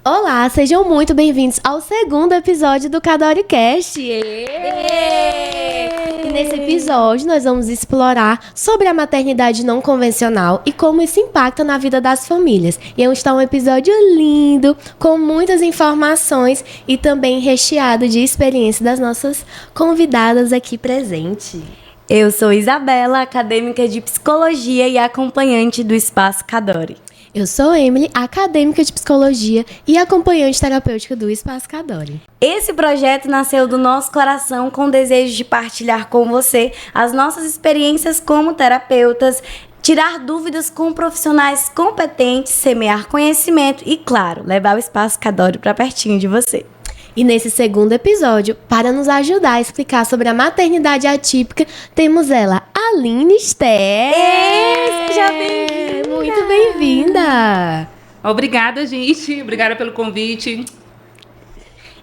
Olá, sejam muito bem-vindos ao segundo episódio do KadoriCast. E nesse episódio nós vamos explorar sobre a maternidade não convencional e como isso impacta na vida das famílias. E está um episódio lindo, com muitas informações e também recheado de experiência das nossas convidadas aqui presentes. Eu sou Isabela, acadêmica de psicologia e acompanhante do Espaço Kadori. Eu sou Emily, acadêmica de psicologia e acompanhante terapêutica do Espaço Kadori. Esse projeto nasceu do nosso coração com o desejo de partilhar com você as nossas experiências como terapeutas, tirar dúvidas com profissionais competentes, semear conhecimento e, claro, levar o Espaço Kadori para pertinho de você. E nesse segundo episódio, para nos ajudar a explicar sobre a maternidade atípica, temos ela, Aline Ster. Seja bem-vinda! Muito bem-vinda! Obrigada, gente. Obrigada pelo convite.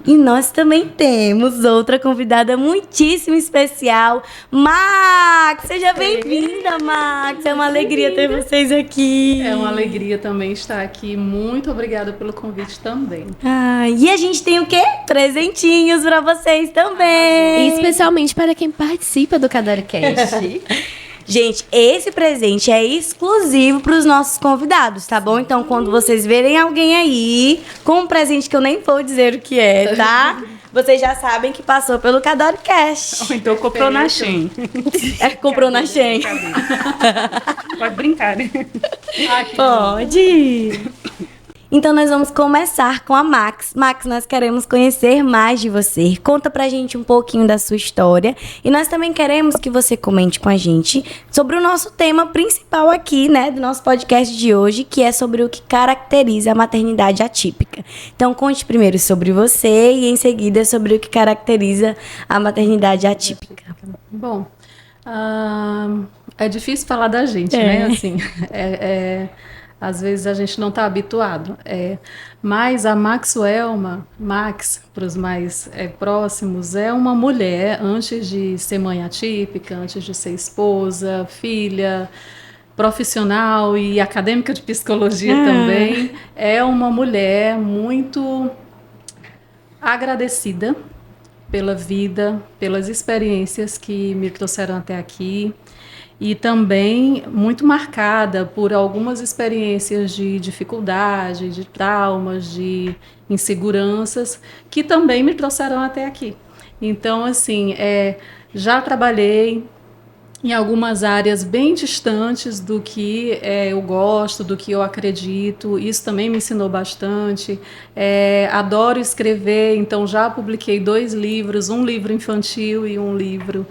E nós também temos outra convidada muitíssimo especial, Max! Seja bem-vinda, Max! É uma alegria ter vocês aqui. É uma alegria também estar aqui. Muito obrigada pelo convite também. E a gente tem o quê? Presentinhos para vocês também. E especialmente para quem participa do KadoriCast. Gente, esse presente é exclusivo para os nossos convidados, tá bom? Então, quando vocês verem alguém aí com um presente que eu nem vou dizer o que é, tá? Vocês já sabem que passou pelo KadoriCast. Ou então comprou na Shein. Comprou na Shein. Pode brincar, né? Pode. Então, nós vamos começar com a Max. Max, nós queremos conhecer mais de você. Conta pra gente um pouquinho da sua história. E nós também queremos que você comente com a gente sobre o nosso tema principal aqui, né, do nosso podcast de hoje, que é sobre o que caracteriza a maternidade atípica. Então, conte primeiro sobre você e, em seguida, sobre o que caracteriza a maternidade atípica. Bom, é difícil falar da gente, né? Assim, às vezes a gente não está habituado. Mas a Maxwelma, Max, para os mais próximos, é uma mulher, antes de ser mãe atípica, antes de ser esposa, filha, profissional e acadêmica de psicologia também, é uma mulher muito agradecida pela vida, pelas experiências que me trouxeram até aqui. E também muito marcada por algumas experiências de dificuldade, de traumas, de inseguranças, que também me trouxeram até aqui. Então, assim, já trabalhei em algumas áreas bem distantes do que eu gosto, do que eu acredito. Isso também me ensinou bastante. Adoro escrever, então já publiquei 2 livros, um livro infantil e um livro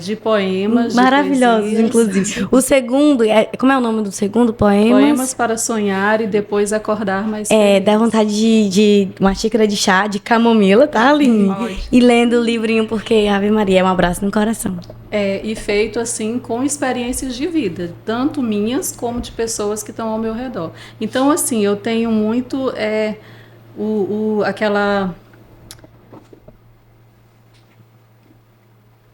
de poemas. Maravilhosos, inclusive. O segundo, como é o nome do segundo? Poemas para sonhar e depois acordar mais feliz. Dá vontade de uma xícara de chá de camomila, tá, Aline? E lendo o livrinho, porque Ave Maria é um abraço no coração. E feito assim com experiências de vida, tanto minhas como de pessoas que estão ao meu redor. Então, assim, eu tenho muito aquela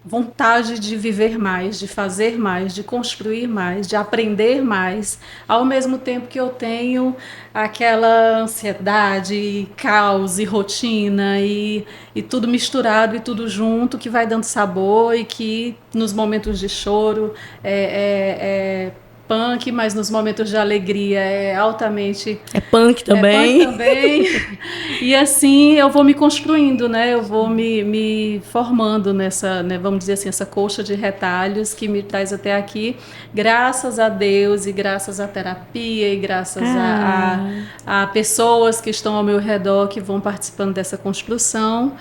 vontade de viver mais, de fazer mais, de construir mais, de aprender mais, ao mesmo tempo que eu tenho aquela ansiedade, caos e rotina e tudo misturado e tudo junto, que vai dando sabor e que nos momentos de choro punk, mas nos momentos de alegria é altamente... É punk também. É punk também. E assim eu vou me construindo, né? Eu vou me formando nessa, né, vamos dizer assim, essa colcha de retalhos que me traz até aqui, graças a Deus e graças à terapia e graças a pessoas que estão ao meu redor que vão participando dessa construção.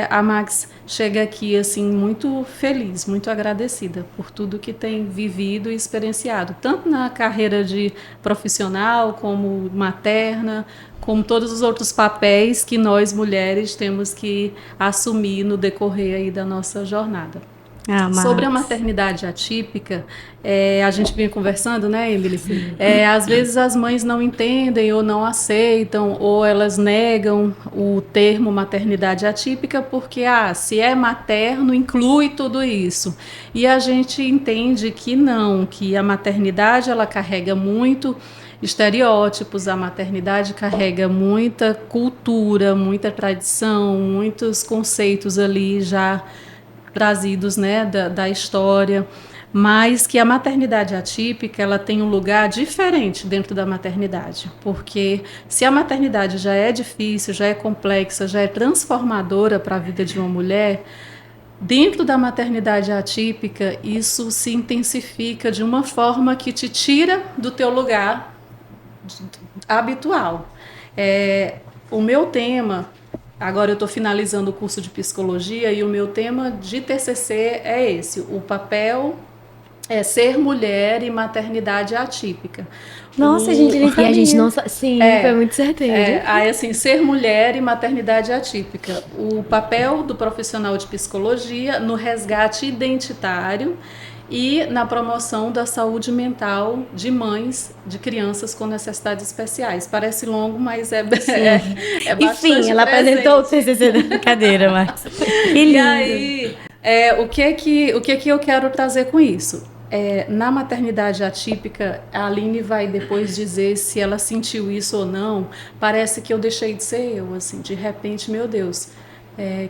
A Max chega aqui assim muito feliz, muito agradecida por tudo que tem vivido e experienciado, tanto na carreira de profissional como materna, como todos os outros papéis que nós mulheres temos que assumir no decorrer aí da nossa jornada. Sobre a maternidade atípica, a gente vinha conversando, né, Emily? Às vezes as mães não entendem ou não aceitam ou elas negam o termo maternidade atípica porque, se é materno, inclui tudo isso. E a gente entende que não, que a maternidade ela carrega muito estereótipos. A maternidade carrega muita cultura, muita tradição, muitos conceitos ali já trazidos, né, da história, mas que a maternidade atípica ela tem um lugar diferente dentro da maternidade, porque se a maternidade já é difícil, já é complexa, já é transformadora para a vida de uma mulher, dentro da maternidade atípica isso se intensifica de uma forma que te tira do teu lugar habitual. O meu tema, agora eu estou finalizando o curso de psicologia e o meu tema de TCC é esse, o papel ser mulher e maternidade atípica. Nossa, gente, nem sabia. E a gente não sabe. Sim, foi muito certeiro. Aí, assim, ser mulher e maternidade atípica. O papel do profissional de psicologia no resgate identitário e na promoção da saúde mental de mães de crianças com necessidades especiais. Parece longo, mas é bastante Enfim, ela presente. apresentou o TCC da brincadeira, Max. Que lindo. E aí, o que eu quero trazer com isso? Na maternidade atípica, a Aline vai depois dizer se ela sentiu isso ou não. Parece que eu deixei de ser eu, assim, de repente, meu Deus,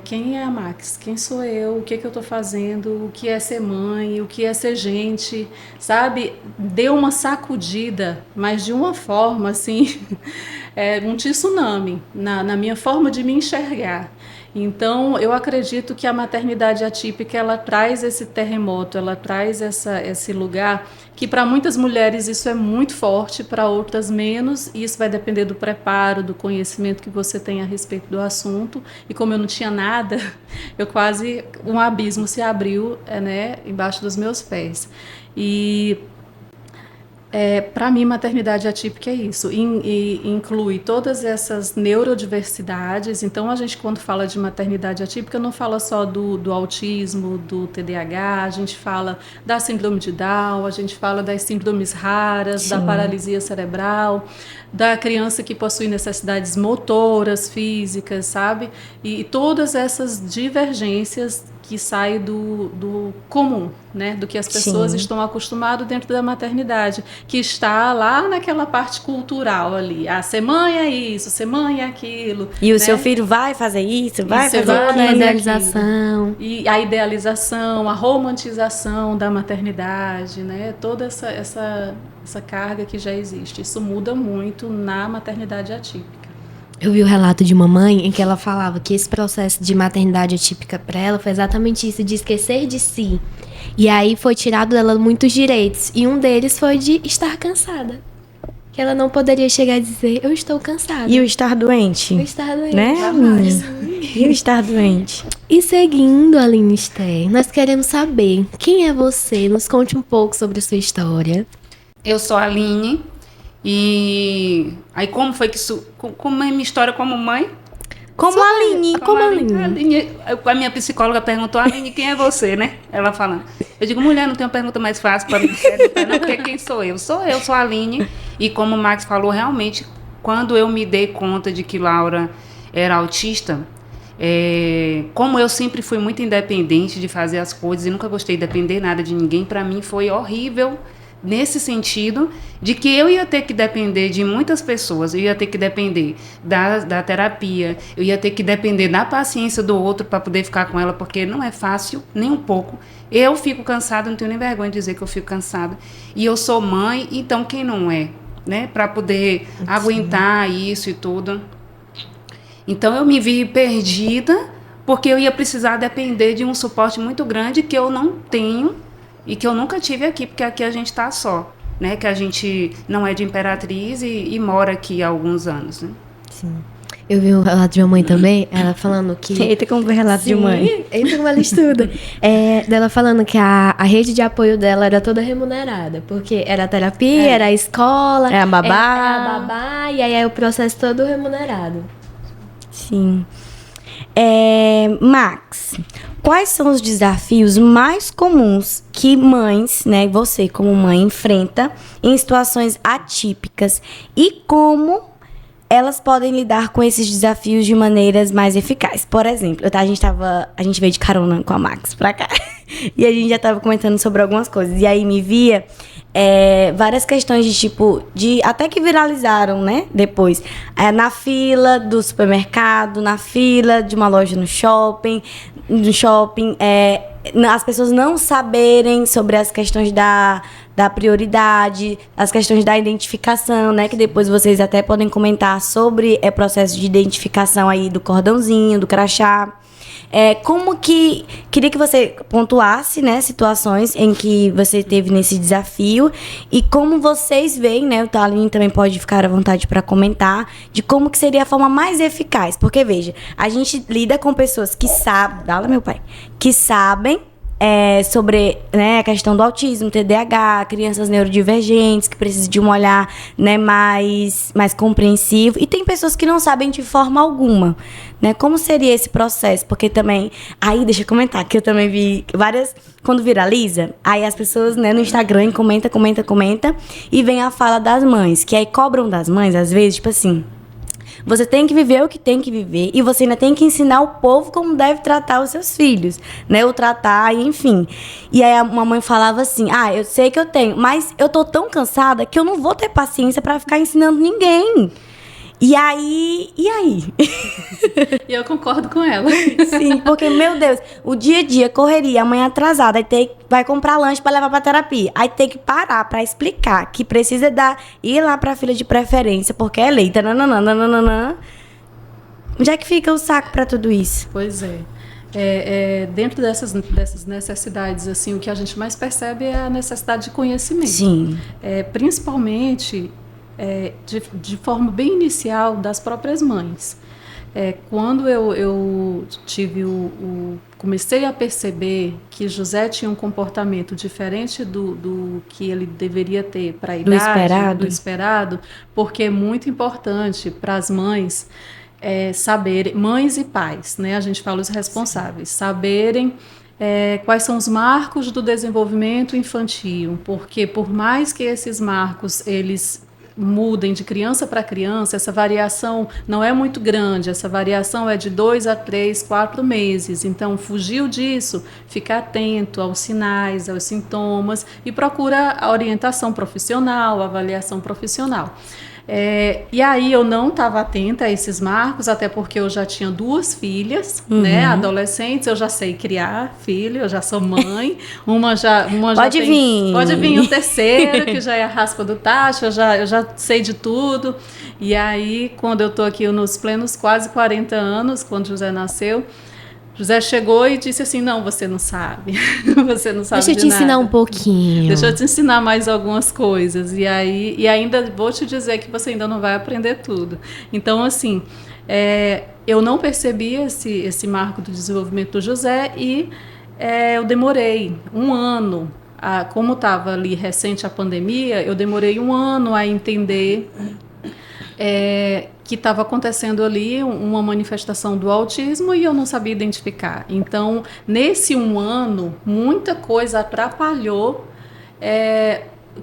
quem é a Max? Quem sou eu? O que eu estou fazendo? O que é ser mãe? O que é ser gente? Sabe? Deu uma sacudida, mas de uma forma, assim, um tsunami na minha forma de me enxergar. Então, eu acredito que a maternidade atípica, ela traz esse terremoto, ela traz esse lugar que para muitas mulheres isso é muito forte, para outras menos, e isso vai depender do preparo, do conhecimento que você tem a respeito do assunto. E como eu não tinha nada, um abismo se abriu, né, embaixo dos meus pés. E para mim, maternidade atípica é isso, inclui todas essas neurodiversidades. Então, a gente, quando fala de maternidade atípica, não fala só do autismo, do TDAH, a gente fala da síndrome de Down, a gente fala das síndromes raras, Sim. da paralisia cerebral, da criança que possui necessidades motoras, físicas, sabe? E todas essas divergências que sai do comum, né? Do que as pessoas Sim. estão acostumadas dentro da maternidade, que está lá naquela parte cultural ali. Ser mãe é isso, ser mãe é aquilo. E o seu filho vai fazer isso, vai fazer aquilo. A idealização. E a idealização, a romantização da maternidade, né? Toda essa carga que já existe. Isso muda muito na maternidade atípica. Eu vi o relato de uma mãe em que ela falava que esse processo de maternidade atípica para ela foi exatamente isso, de esquecer de si. E aí foi tirado dela muitos direitos. E um deles foi de estar cansada. Que ela não poderia chegar a dizer, eu estou cansada. E o estar doente. O estar doente. Né, E o estar doente. E seguindo, Aline Esther, nós queremos saber quem é você. Nos conte um pouco sobre a sua história. Eu sou a Aline. E aí como foi que como é minha história como mãe? Como a Aline, como a Aline. A minha psicóloga perguntou, Aline, quem é você, né? Ela falando. Eu digo, mulher, não tem uma pergunta mais fácil para me perguntar, não, porque quem sou eu? Sou a Aline. E como o Max falou, realmente, quando eu me dei conta de que Laura era autista, como eu sempre fui muito independente de fazer as coisas e nunca gostei de depender nada de ninguém, para mim foi horrível. Nesse sentido de que eu ia ter que depender de muitas pessoas, eu ia ter que depender da terapia, eu ia ter que depender da paciência do outro para poder ficar com ela, porque não é fácil, nem um pouco. Eu fico cansada, não tenho nem vergonha de dizer que eu fico cansada. E eu sou mãe, então quem não é, né? Para poder aguentar isso e tudo. Então eu me vi perdida, porque eu ia precisar depender de um suporte muito grande que eu não tenho, e que eu nunca tive aqui, porque aqui a gente está só, né? Que a gente não é de Imperatriz e mora aqui há alguns anos, né? Sim. Eu vi um relato de uma mãe também, ela falando que... Eita, como ver relato de mãe. Eita, como ela estuda. Dela falando que a rede de apoio dela era toda remunerada, porque era a terapia, era a escola... É a babá. Era a babá, e aí é o processo todo remunerado. Sim. Max, quais são os desafios mais comuns que mães, né, você como mãe, enfrenta em situações atípicas e como elas podem lidar com esses desafios de maneiras mais eficazes? Por exemplo, a gente veio de carona com a Max pra cá. E a gente já tava comentando sobre algumas coisas. E aí me via várias questões de tipo, até que viralizaram, né? Depois. Na fila do supermercado, na fila de uma loja no shopping, as pessoas não saberem sobre as questões da prioridade, as questões da identificação, né? Que depois vocês até podem comentar sobre o processo de identificação aí do cordãozinho, do crachá. Como que... Queria que você pontuasse, né, situações em que você teve nesse desafio e como vocês veem, né, o Aline também pode ficar à vontade para comentar, de como que seria a forma mais eficaz. Porque, veja, a gente lida com pessoas que sabem... Dá lá, meu pai. Que sabem sobre, né, a questão do autismo, TDAH, crianças neurodivergentes que precisam de um olhar, né, mais compreensivo. E tem pessoas que não sabem de forma alguma, né? Como seria esse processo? Porque também... Aí, deixa eu comentar, que eu também vi várias... Quando viraliza, aí as pessoas, né, no Instagram comenta, e vem a fala das mães, que aí cobram das mães, às vezes, tipo assim... Você tem que viver o que tem que viver e você ainda tem que ensinar o povo como deve tratar os seus filhos, né? Ou tratar, enfim. E aí a mamãe falava assim, eu sei que eu tenho, mas eu tô tão cansada que eu não vou ter paciência pra ficar ensinando ninguém. E aí? E eu concordo com ela. Sim, porque, meu Deus, o dia a dia, correria, a mãe atrasada, aí vai comprar lanche pra levar pra terapia. Aí tem que parar pra explicar que precisa ir lá pra fila de preferência, porque é lei. Nananana. Onde é que fica o saco pra tudo isso? Pois é. Dentro dessas necessidades, assim, o que a gente mais percebe é a necessidade de conhecimento. Sim. Principalmente... de forma bem inicial das próprias mães. Quando eu comecei a perceber que José tinha um comportamento diferente do que ele deveria ter para a idade, do esperado, porque é muito importante para as mães saberem, mães e pais, né? A gente fala os responsáveis, saberem quais são os marcos do desenvolvimento infantil, porque por mais que esses marcos eles mudem de criança para criança, essa variação não é muito grande, essa variação é de 2 a 3, 4 meses. Então, fugiu disso, fica atento aos sinais, aos sintomas e procura a orientação profissional, a avaliação profissional. E aí eu não estava atenta a esses marcos, até porque eu já tinha 2 filhas, né, adolescentes, eu já sei criar filho, eu já sou mãe, uma já pode vir o terceiro, que já é a raspa do tacho, eu já sei de tudo. E aí, quando eu estou aqui nos plenos quase 40 anos, quando José nasceu, José chegou e disse assim, não, você não sabe, você não sabe de nada. Deixa eu te ensinar um pouquinho. Deixa eu te ensinar mais algumas coisas. E ainda vou te dizer que você ainda não vai aprender tudo. Então, assim, eu não percebi esse marco do desenvolvimento do José e eu demorei 1 ano. Como estava ali recente a pandemia, eu demorei 1 ano a entender que estava acontecendo ali uma manifestação do autismo e eu não sabia identificar. Então, nesse 1 ano, muita coisa atrapalhou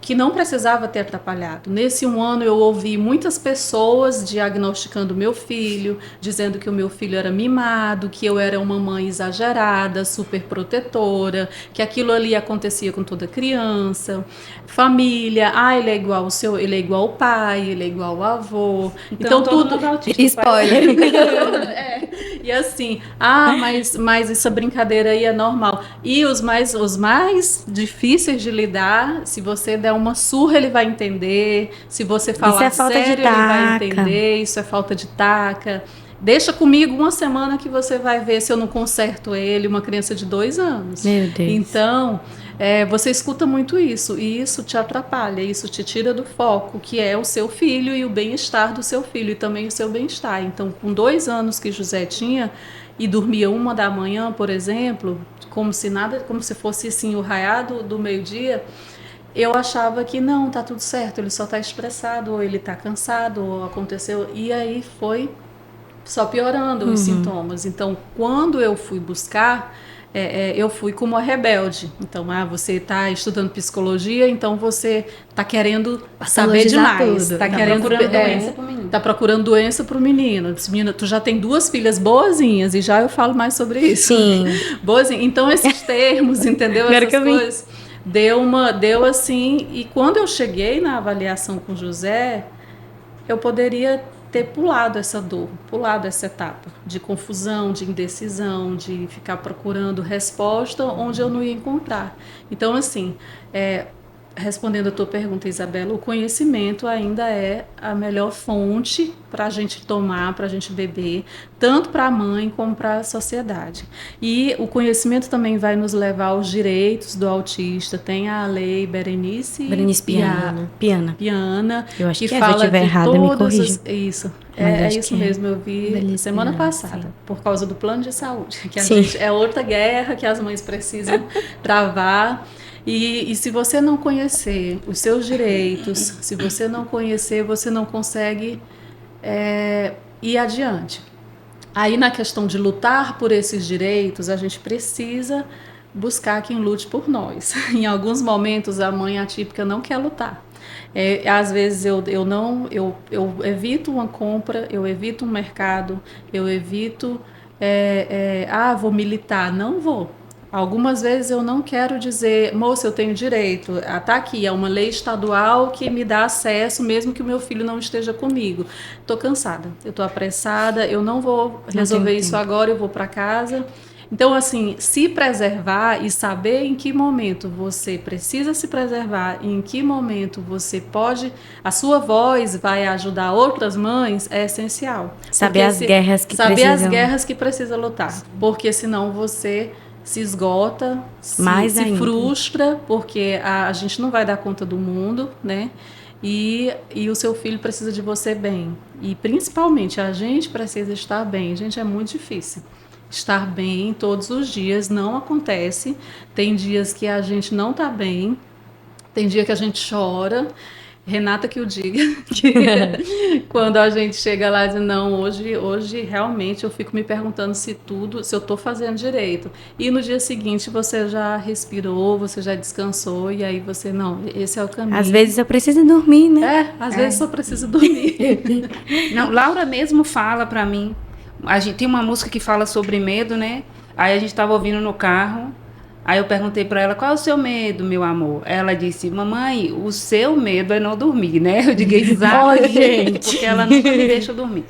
que não precisava ter atrapalhado. Nesse 1 ano eu ouvi muitas pessoas diagnosticando meu filho, dizendo que o meu filho era mimado, que eu era uma mãe exagerada, super protetora, que aquilo ali acontecia com toda criança, família, ele é igual ele é igual ao pai, ele é igual ao avô. Então tudo spoiler. E assim, mas essa brincadeira aí é normal. E os mais difíceis de lidar, se você der uma surra, ele vai entender. Se você falar sério, ele vai entender. Isso é falta de taca. Deixa comigo 1 semana que você vai ver se eu não conserto ele, uma criança de 2 anos. Meu Deus. Então, você escuta muito isso, e isso te atrapalha, isso te tira do foco, que é o seu filho e o bem-estar do seu filho, e também o seu bem-estar. Então, com 2 anos que José tinha, e dormia 1 da manhã, por exemplo, como se fosse assim, o raiar do meio-dia, eu achava que não, tá tudo certo, ele só tá estressado, ou ele tá cansado, ou aconteceu, e aí foi só piorando os sintomas. Então, quando eu fui buscar eu fui como a rebelde. Então, você está estudando psicologia, então você está querendo saber demais. Está procurando doença para o menino. Está procurando doença para o menino. Menina, tu já tem 2 filhas boazinhas, e já eu falo mais sobre isso. Sim. Boazinha. Então, esses termos, entendeu? Essas coisas. Deu assim. E quando eu cheguei na avaliação com o José, eu poderia ter pulado essa dor, pulado essa etapa de confusão, de indecisão, de ficar procurando resposta onde eu não ia encontrar. Então, assim, respondendo a tua pergunta, Isabela, o conhecimento ainda é a melhor fonte para a gente tomar, para a gente beber, tanto para a mãe como para a sociedade. E o conhecimento também vai nos levar aos direitos do autista. Tem a lei Berenice Piana, eu acho que fala se eu estiver errada, me corrija. Isso. É isso mesmo, eu vi semana passada, por causa do plano de saúde, que a gente, é outra guerra que as mães precisam travar. E se você não conhecer os seus direitos, se você não conhecer, você não consegue ir adiante. Aí, na questão de lutar por esses direitos, a gente precisa buscar quem lute por nós. Em alguns momentos, a mãe atípica não quer lutar. Às vezes eu evito uma compra, eu evito um mercado, eu evito, vou militar. Não vou. Algumas vezes eu não quero dizer, moça, eu tenho direito, tá aqui, é uma lei estadual que me dá acesso, mesmo que o meu filho não esteja comigo. Estou cansada, eu estou apressada, eu não vou resolver isso agora, eu vou para casa. Então, assim, se preservar e saber em que momento você precisa se preservar, em que momento você pode, a sua voz vai ajudar outras mães, é essencial. Saber as guerras que precisa lutar, porque senão você se esgota, se frustra, porque a gente não vai dar conta do mundo, né? E o seu filho precisa de você bem. E principalmente a gente precisa estar bem. Gente, é muito difícil. Estar bem todos os dias não acontece. Tem dias que a gente não está bem, tem dia que a gente chora. Renata que o diga, quando a gente chega lá e diz, não, hoje realmente eu fico me perguntando se eu estou fazendo direito. E no dia seguinte você já respirou, você já descansou, e aí você, não, esse é o caminho. Às vezes eu preciso dormir, né? Às vezes eu preciso dormir. Não, Laura mesmo fala pra mim, a gente tem uma música que fala sobre medo, né? Aí a gente estava ouvindo no carro. Aí eu perguntei para ela, qual é o seu medo, meu amor? Ela disse, mamãe, o seu medo é não dormir, né? Eu digo, exato, gente, porque ela nunca me deixa dormir.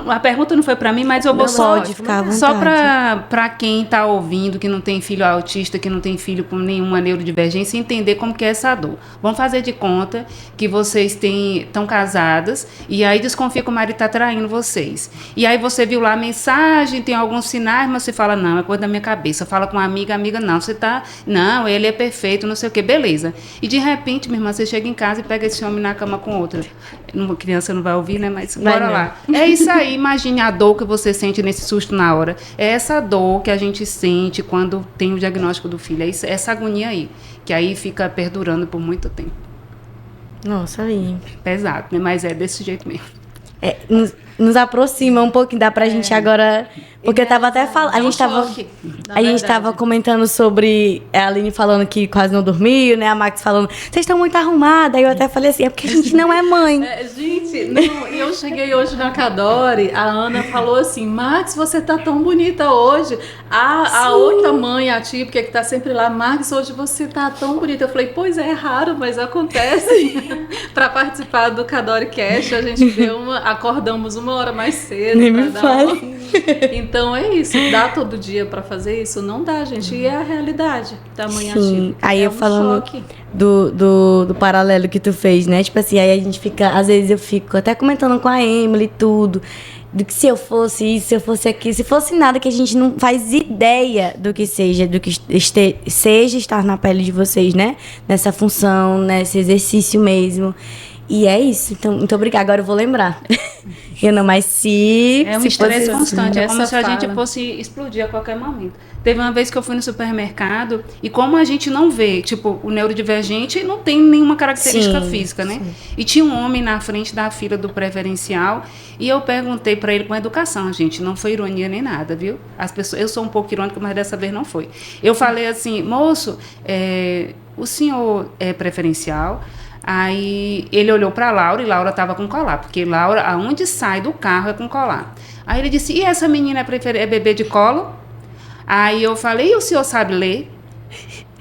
A pergunta não foi para mim, mas eu vou só para quem está ouvindo, que não tem filho autista, que não tem filho com nenhuma neurodivergência, entender como que é essa dor. Vamos fazer de conta que vocês estão casadas e aí desconfia que o marido está traindo vocês. E aí você viu lá a mensagem, tem alguns sinais, mas você fala, não, é coisa da minha cabeça. Fala com uma amiga, não, não, ele é perfeito, não sei o quê, beleza. E de repente, minha irmã, você chega em casa e pega esse homem na cama com outra. Uma criança não vai ouvir, né, mas bora lá. É isso aí, imagine a dor que você sente nesse susto na hora. É essa dor que a gente sente quando tem o diagnóstico do filho. É essa agonia aí, que aí fica perdurando por muito tempo. Nossa, aí. Pesado, né? Mas é desse jeito mesmo. Nos aproxima um pouquinho, dá pra gente agora... Porque eu tava até falando... A gente tava comentando sobre a Aline falando que quase não dormiu, né? A Max falando, vocês estão muito arrumadas. Aí eu até falei assim, é porque a gente não é mãe. Eu cheguei hoje na Cadore, a Ana falou assim, Max, você tá tão bonita hoje. A outra mãe, a típica, que tá sempre lá, Max, hoje você tá tão bonita. Eu falei, pois é raro, mas acontece. Para participar do Cadore Cast, a gente acordamos 1 hora mais cedo. Nem me fale. Então é isso, dá todo dia pra fazer isso? Não dá, gente, e é a realidade da mãe ativa. Aí eu falando do paralelo que tu fez, né? Tipo assim, aí a gente fica, às vezes eu fico até comentando com a Emily tudo, do que se eu fosse isso, se eu fosse aquilo, se fosse nada, que a gente não faz ideia do que seja seja estar na pele de vocês, né? Nessa função, nesse exercício mesmo. E é isso, então, muito obrigada. Agora eu vou lembrar. Eu não, mas se... É um se estresse fosse- constante, é como essa se a gente fala. fosse explodir a qualquer momento. Teve uma vez que eu fui no supermercado e como a gente não vê, tipo, o neurodivergente não tem nenhuma característica Sim, física, né? E tinha um homem na frente da fila do preferencial e eu perguntei para ele com educação, gente, não foi ironia nem nada, viu? As pessoas, eu sou um pouco irônica, mas dessa vez não foi. Eu falei assim, moço, o senhor é preferencial? Aí ele olhou para Laura e Laura estava com colar, porque Laura, aonde sai do carro é com colar. Aí ele disse, e essa menina é bebê de colo? Aí eu falei, e o senhor sabe ler?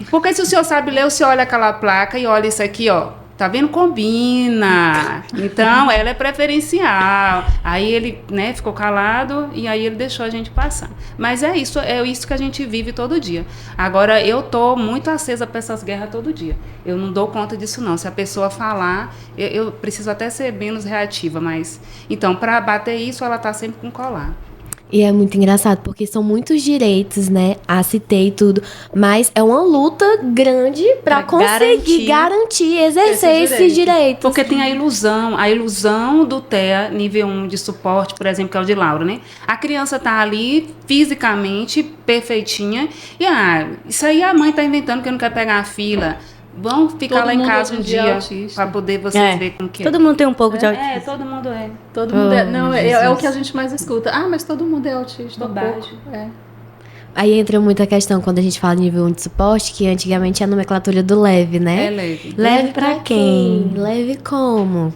Porque se o senhor sabe ler, o senhor olha aquela placa e olha isso aqui, ó. Tá vendo? Combina. Então, ela é preferencial. Aí ele, né, ficou calado e aí ele deixou a gente passar. Mas é isso que a gente vive todo dia. Agora, eu tô muito acesa para essas guerras todo dia. Eu não dou conta disso, não. Se a pessoa falar, eu preciso até ser menos reativa, mas... Então, para bater isso, ela tá sempre com colar. E é muito engraçado, porque são muitos direitos, né? A citei tudo. Mas é uma luta grande pra Pra conseguir garantir, exercer esses direitos. Porque tem a ilusão do TEA nível 1 de suporte, por exemplo, que é o de Laura, né? A criança tá ali fisicamente perfeitinha e isso aí a mãe tá inventando que não quer pegar a fila. Vão ficar Todo lá em mundo casa hoje um em dia é dia autista. para poder vocês verem como que é. Todo mundo tem um pouco de autismo. Todo mundo é. Todo mundo é. Oh, Não, é Jesus. o que a gente mais escuta. Ah, mas todo mundo é autista. Bobagem. Pouco. É. Aí entra muita questão quando a gente fala nível 1 de suporte, que antigamente é a nomenclatura do leve, né? É leve. Leve pra quem? Leve como?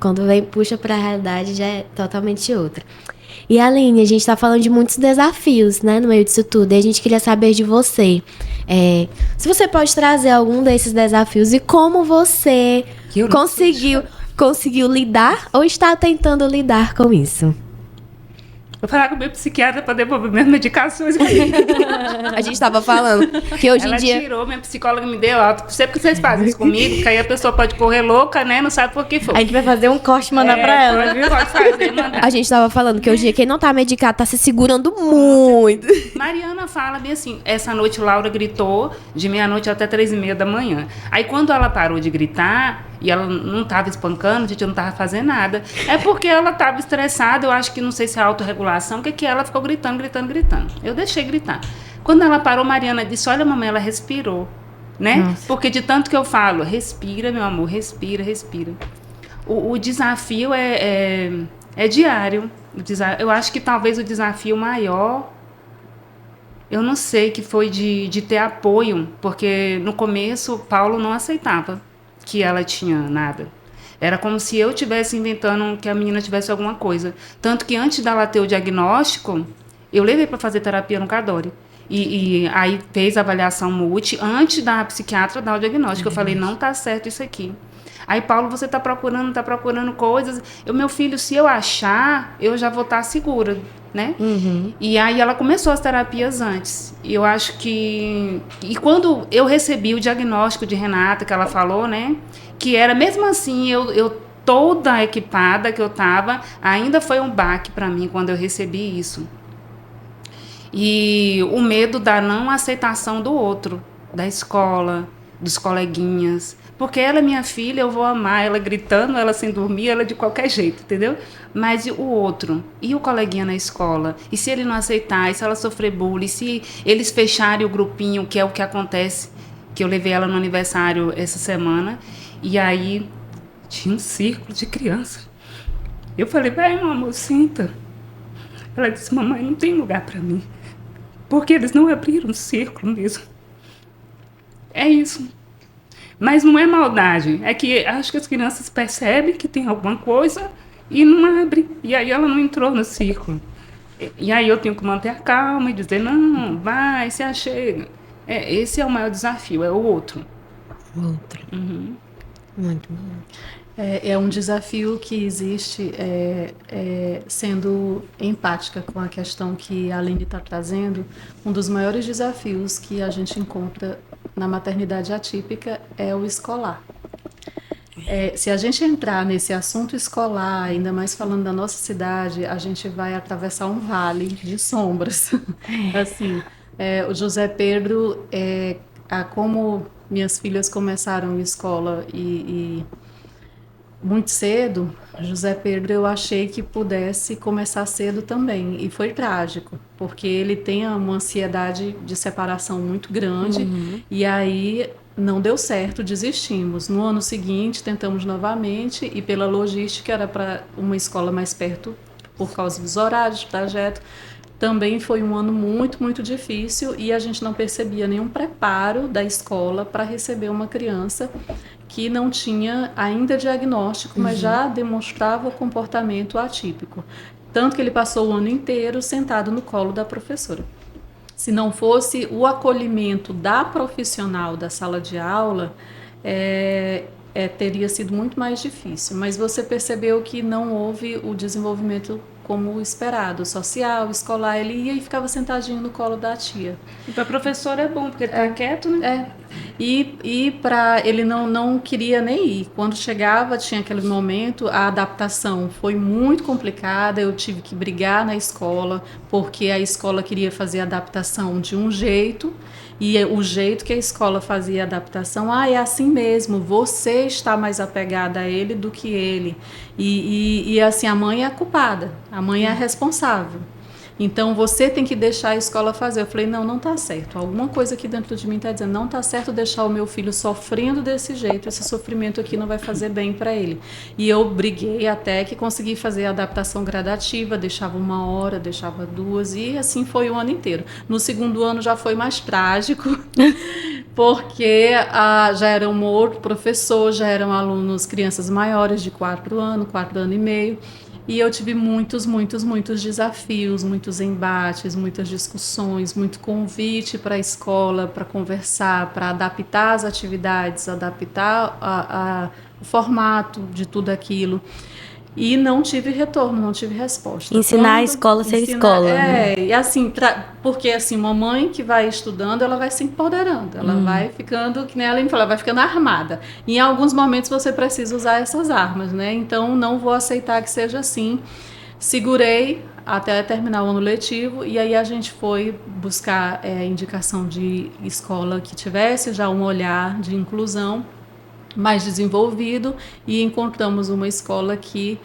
Quando vem, puxa pra realidade, já é totalmente outra. E Aline, a gente tá falando de muitos desafios, né, no meio disso tudo. E a gente queria saber de você. Se você pode trazer algum desses desafios e como você Que eu não conseguiu lidar ou está tentando lidar com isso. Vou falar com o meu psiquiatra para devolver minhas medicações. A gente tava falando que hoje Ela em dia... tirou, minha psicóloga me deu alta. Não sei porque vocês fazem isso comigo, que aí a pessoa pode correr louca, né? Não sabe por que foi. A gente vai fazer um corte e mandar pra ela, pode, viu? pode fazer, mandar. A gente tava falando que hoje em dia quem não tá medicado tá se segurando muito. Mariana fala bem assim, essa noite Laura gritou de meia-noite até 3h30 da manhã. Aí quando ela parou de gritar, e ela não estava espancando, a gente não estava fazendo nada, é porque ela estava estressada, eu acho que não sei se é autorregulação, que ela ficou gritando. Eu deixei gritar. Quando ela parou, Mariana disse, olha mamãe, ela respirou, né? Nossa. Porque de tanto que eu falo, respira meu amor, respira. O desafio é diário. Eu acho que talvez o desafio maior, eu não sei, que foi de ter apoio, porque no começo Paulo não aceitava que ela tinha nada. Era como se eu estivesse inventando que a menina tivesse alguma coisa. Tanto que antes dela ter o diagnóstico, eu levei para fazer terapia no Cadore. E aí fez a avaliação multi antes da psiquiatra dar o diagnóstico. Eu falei, não tá certo isso aqui. Aí, Paulo, você tá procurando coisas. Meu filho, se eu achar, eu já vou estar segura, né? Uhum. E aí ela começou as terapias antes. E eu acho que... E quando eu recebi o diagnóstico de Renata, que ela falou, né? Que era, mesmo assim, eu toda equipada que eu tava, ainda foi um baque para mim quando eu recebi isso. E o medo da não aceitação do outro, da escola, dos coleguinhas. Porque ela é minha filha, eu vou amar ela gritando, ela sem dormir, ela de qualquer jeito, entendeu? Mas e o outro? E o coleguinha na escola? E se ele não aceitar? E se ela sofrer bullying? E se eles fecharem o grupinho, que é o que acontece? Que eu levei ela no aniversário essa semana. E aí tinha um círculo de criança. Eu falei, vai, meu amor, senta. Ela disse, mamãe, não tem lugar para mim. Porque eles não abriram o círculo mesmo. É isso. Mas não é maldade, é que acho que as crianças percebem que tem alguma coisa e não abrem. E aí ela não entrou no círculo. E aí eu tenho que manter a calma e dizer, não, vai, se achega. Esse é o maior desafio, é o outro. Uhum. Muito bom. É um desafio que existe sendo empática com a questão que a Aline está trazendo. Um dos maiores desafios que a gente encontra na maternidade atípica é o escolar. Se a gente entrar nesse assunto escolar, ainda mais falando da nossa cidade, a gente vai atravessar um vale de sombras. Assim, o José Pedro, como minhas filhas começaram a escola e muito cedo, José Pedro, eu achei que pudesse começar cedo também. E foi trágico, porque ele tem uma ansiedade de separação muito grande. E aí não deu certo, desistimos. No ano seguinte, tentamos novamente, e pela logística, era para uma escola mais perto, por causa dos horários de trajeto. Também foi um ano muito, muito difícil, e a gente não percebia nenhum preparo da escola para receber uma criança que não tinha ainda diagnóstico, mas já demonstrava o comportamento atípico. Tanto que ele passou o ano inteiro sentado no colo da professora. Se não fosse o acolhimento da profissional da sala de aula, teria sido muito mais difícil. Mas você percebeu que não houve o desenvolvimento como esperado, social, escolar. Ele ia e ficava sentadinho no colo da tia. E para professor é bom, porque ele tá quieto, né? E para ele não queria nem ir. Quando chegava, tinha aquele momento, a adaptação foi muito complicada. Eu tive que brigar na escola, porque a escola queria fazer a adaptação de um jeito, e o jeito que a escola fazia a adaptação, é assim mesmo, você está mais apegada a ele do que ele. E assim, a mãe é a culpada, a mãe é a responsável. Então, você tem que deixar a escola fazer. Eu falei, não está certo. Alguma coisa aqui dentro de mim está dizendo, não está certo deixar o meu filho sofrendo desse jeito. Esse sofrimento aqui não vai fazer bem para ele. E eu briguei até que consegui fazer a adaptação gradativa. Deixava 1 hora, deixava 2. E assim foi o ano inteiro. No segundo ano já foi mais trágico, porque já era um outro professor, já eram alunos, crianças maiores de 4 anos, 4 anos e meio. E eu tive muitos desafios, muitos embates, muitas discussões, muito convite para a escola, para conversar, para adaptar as atividades, adaptar o formato de tudo aquilo. E não tive retorno, não tive resposta. Ensinar a escola a ser escola. E assim, porque assim, uma mãe que vai estudando, ela vai se empoderando, ela vai ficando, que nem ela me fala, vai ficando armada. E em alguns momentos você precisa usar essas armas, né? Então, não vou aceitar que seja assim. Segurei até terminar o ano letivo, e aí a gente foi buscar indicação de escola que tivesse já um olhar de inclusão mais desenvolvido, e encontramos uma escola que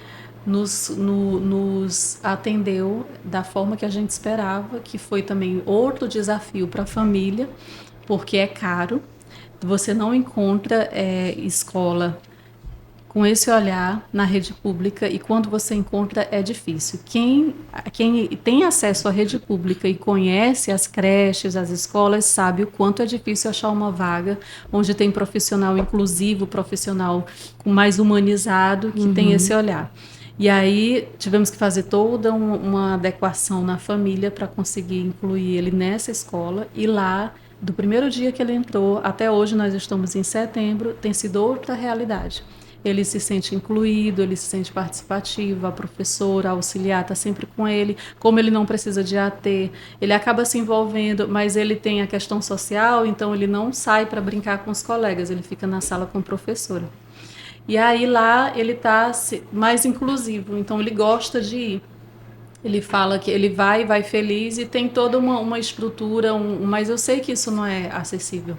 nos atendeu da forma que a gente esperava, que foi também outro desafio para a família, porque é caro, você não encontra escola com esse olhar na rede pública, e quando você encontra é difícil. Quem tem acesso à rede pública e conhece as creches, as escolas, sabe o quanto é difícil achar uma vaga onde tem profissional inclusivo, profissional mais humanizado, que tem esse olhar. E aí tivemos que fazer toda uma adequação na família para conseguir incluir ele nessa escola, e lá, do primeiro dia que ele entrou até hoje, nós estamos em setembro, tem sido outra realidade. Ele se sente incluído, ele se sente participativo, a professora, a auxiliar está sempre com ele. Como ele não precisa de AT, ele acaba se envolvendo, mas ele tem a questão social, então ele não sai para brincar com os colegas, ele fica na sala com a professora. E aí lá ele está mais inclusivo, então ele gosta de ir. Ele fala que ele vai feliz, e tem toda uma estrutura, mas eu sei que isso não é acessível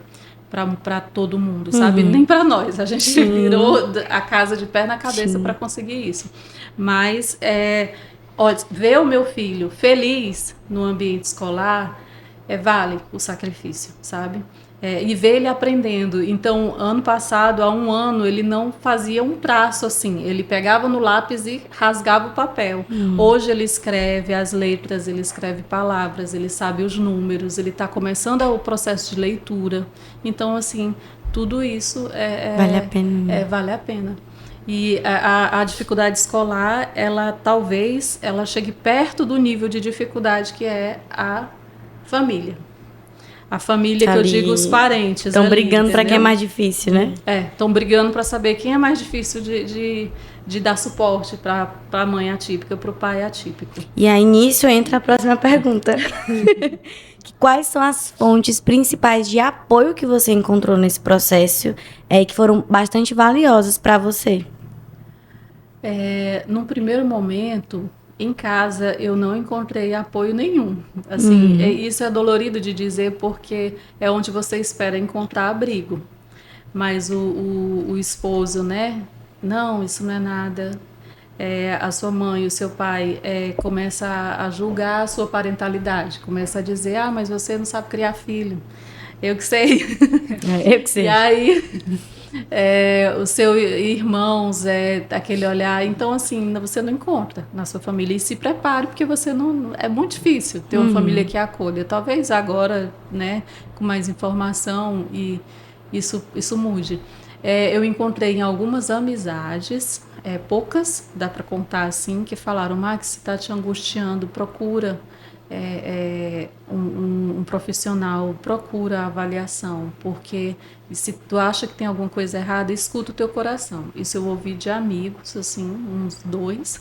para todo mundo, sabe? Nem para nós. A gente virou a casa de pé na cabeça para conseguir isso. Mas ver o meu filho feliz no ambiente escolar vale o sacrifício, sabe? E ver ele aprendendo. Então, ano passado, há 1 ano, ele não fazia um traço assim. Ele pegava no lápis e rasgava o papel. Hoje ele escreve as letras, ele escreve palavras, ele sabe os números, ele está começando o processo de leitura. Então, assim, tudo isso vale a pena. Vale a pena. E a dificuldade escolar, talvez ela chegue perto do nível de dificuldade que é a família. A família, que eu digo os parentes. Estão brigando para quem é mais difícil, né? Estão brigando para saber quem é mais difícil de dar suporte para a mãe atípica, para o pai atípico. E aí, nisso, entra a próxima pergunta. Quais são as fontes principais de apoio que você encontrou nesse processo que foram bastante valiosas para você? Num primeiro momento, em casa, eu não encontrei apoio nenhum. Assim, isso é dolorido de dizer, porque é onde você espera encontrar abrigo. Mas o esposo, né, não, isso não é nada. A sua mãe, o seu pai começa a julgar a sua parentalidade, começa a dizer, mas você não sabe criar filho. Eu que sei. Eu que sei. E aí, os seus irmãos, aquele olhar. Então, assim, você não encontra na sua família. E se prepare, porque você não. É muito difícil ter uma família que acolha. Talvez agora, né, com mais informação, e isso mude. Eu encontrei em algumas amizades, poucas, dá para contar assim, que falaram, Max, se está te angustiando, procura um profissional, procura a avaliação, porque se tu acha que tem alguma coisa errada, escuta o teu coração. Isso eu ouvi de amigos, assim, uns 2,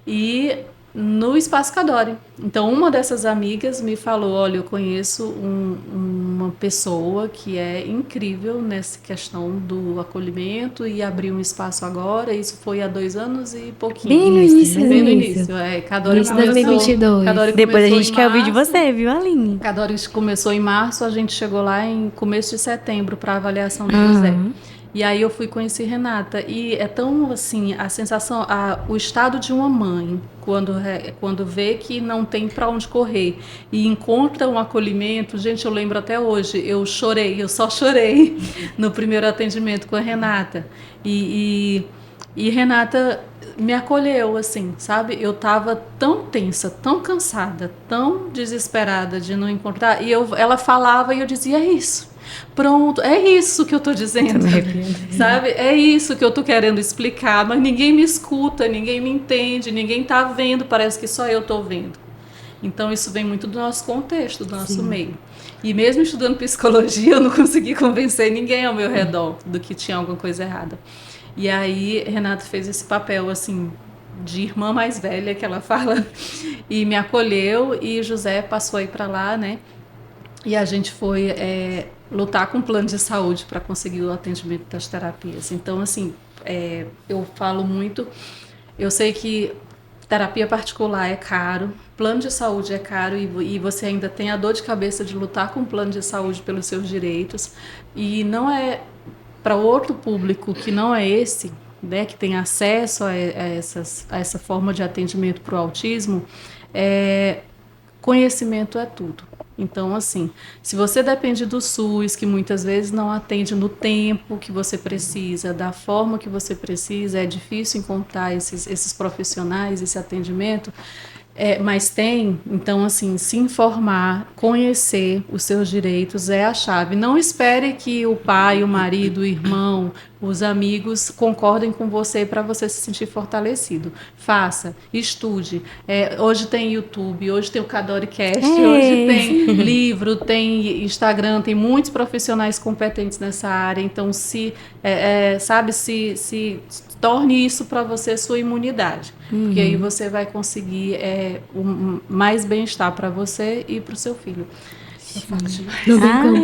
e no Espaço Cadore. Então, uma dessas amigas me falou, olha, eu conheço uma pessoa que é incrível nessa questão do acolhimento e abriu um espaço agora. Isso foi há 2 anos e pouquinho. Bem no início. Bem no início. Cadore Início de começou, 2022. Cadore Depois a começou gente em quer ouvir de março. você, viu, Aline? Cadore começou em março, a gente chegou lá em começo de setembro para avaliação do José. E aí eu fui conhecer Renata, e é tão assim, a sensação, o estado de uma mãe, quando vê que não tem para onde correr e encontra um acolhimento. Gente, eu lembro até hoje, eu só chorei no primeiro atendimento com a Renata. E Renata me acolheu, assim, sabe? Eu tava tão tensa, tão cansada, tão desesperada de não encontrar, e ela falava e eu dizia, é isso. Pronto, é isso que eu tô dizendo, sabe? É isso que eu tô querendo explicar, mas ninguém me escuta, ninguém me entende, ninguém tá vendo, parece que só eu tô vendo. Então isso vem muito do nosso contexto, do nosso meio. E mesmo estudando psicologia, eu não consegui convencer ninguém ao meu redor do que tinha alguma coisa errada. E aí Renata fez esse papel, assim, de irmã mais velha, que ela fala, e me acolheu, e José passou aí para lá, né? E a gente foi lutar com o plano de saúde para conseguir o atendimento das terapias. Então, assim, eu falo muito, eu sei que terapia particular é caro, plano de saúde é caro, e você ainda tem a dor de cabeça de lutar com o plano de saúde pelos seus direitos, e não é para outro público que não é esse, né, que tem acesso a essa forma de atendimento para o autismo, conhecimento é tudo. Então, assim, se você depende do SUS, que muitas vezes não atende no tempo que você precisa, da forma que você precisa, é difícil encontrar esses profissionais, esse atendimento, mas tem. Então, assim, se informar, conhecer os seus direitos é a chave. Não espere que o pai, o marido, o irmão, os amigos concordem com você para você se sentir fortalecido. Faça, estude. Hoje tem YouTube, hoje tem o CadoriCast, hoje tem livro, tem Instagram, tem muitos profissionais competentes nessa área. Então, se torne isso para você sua imunidade. Porque aí você vai conseguir mais bem-estar para você e para o seu filho.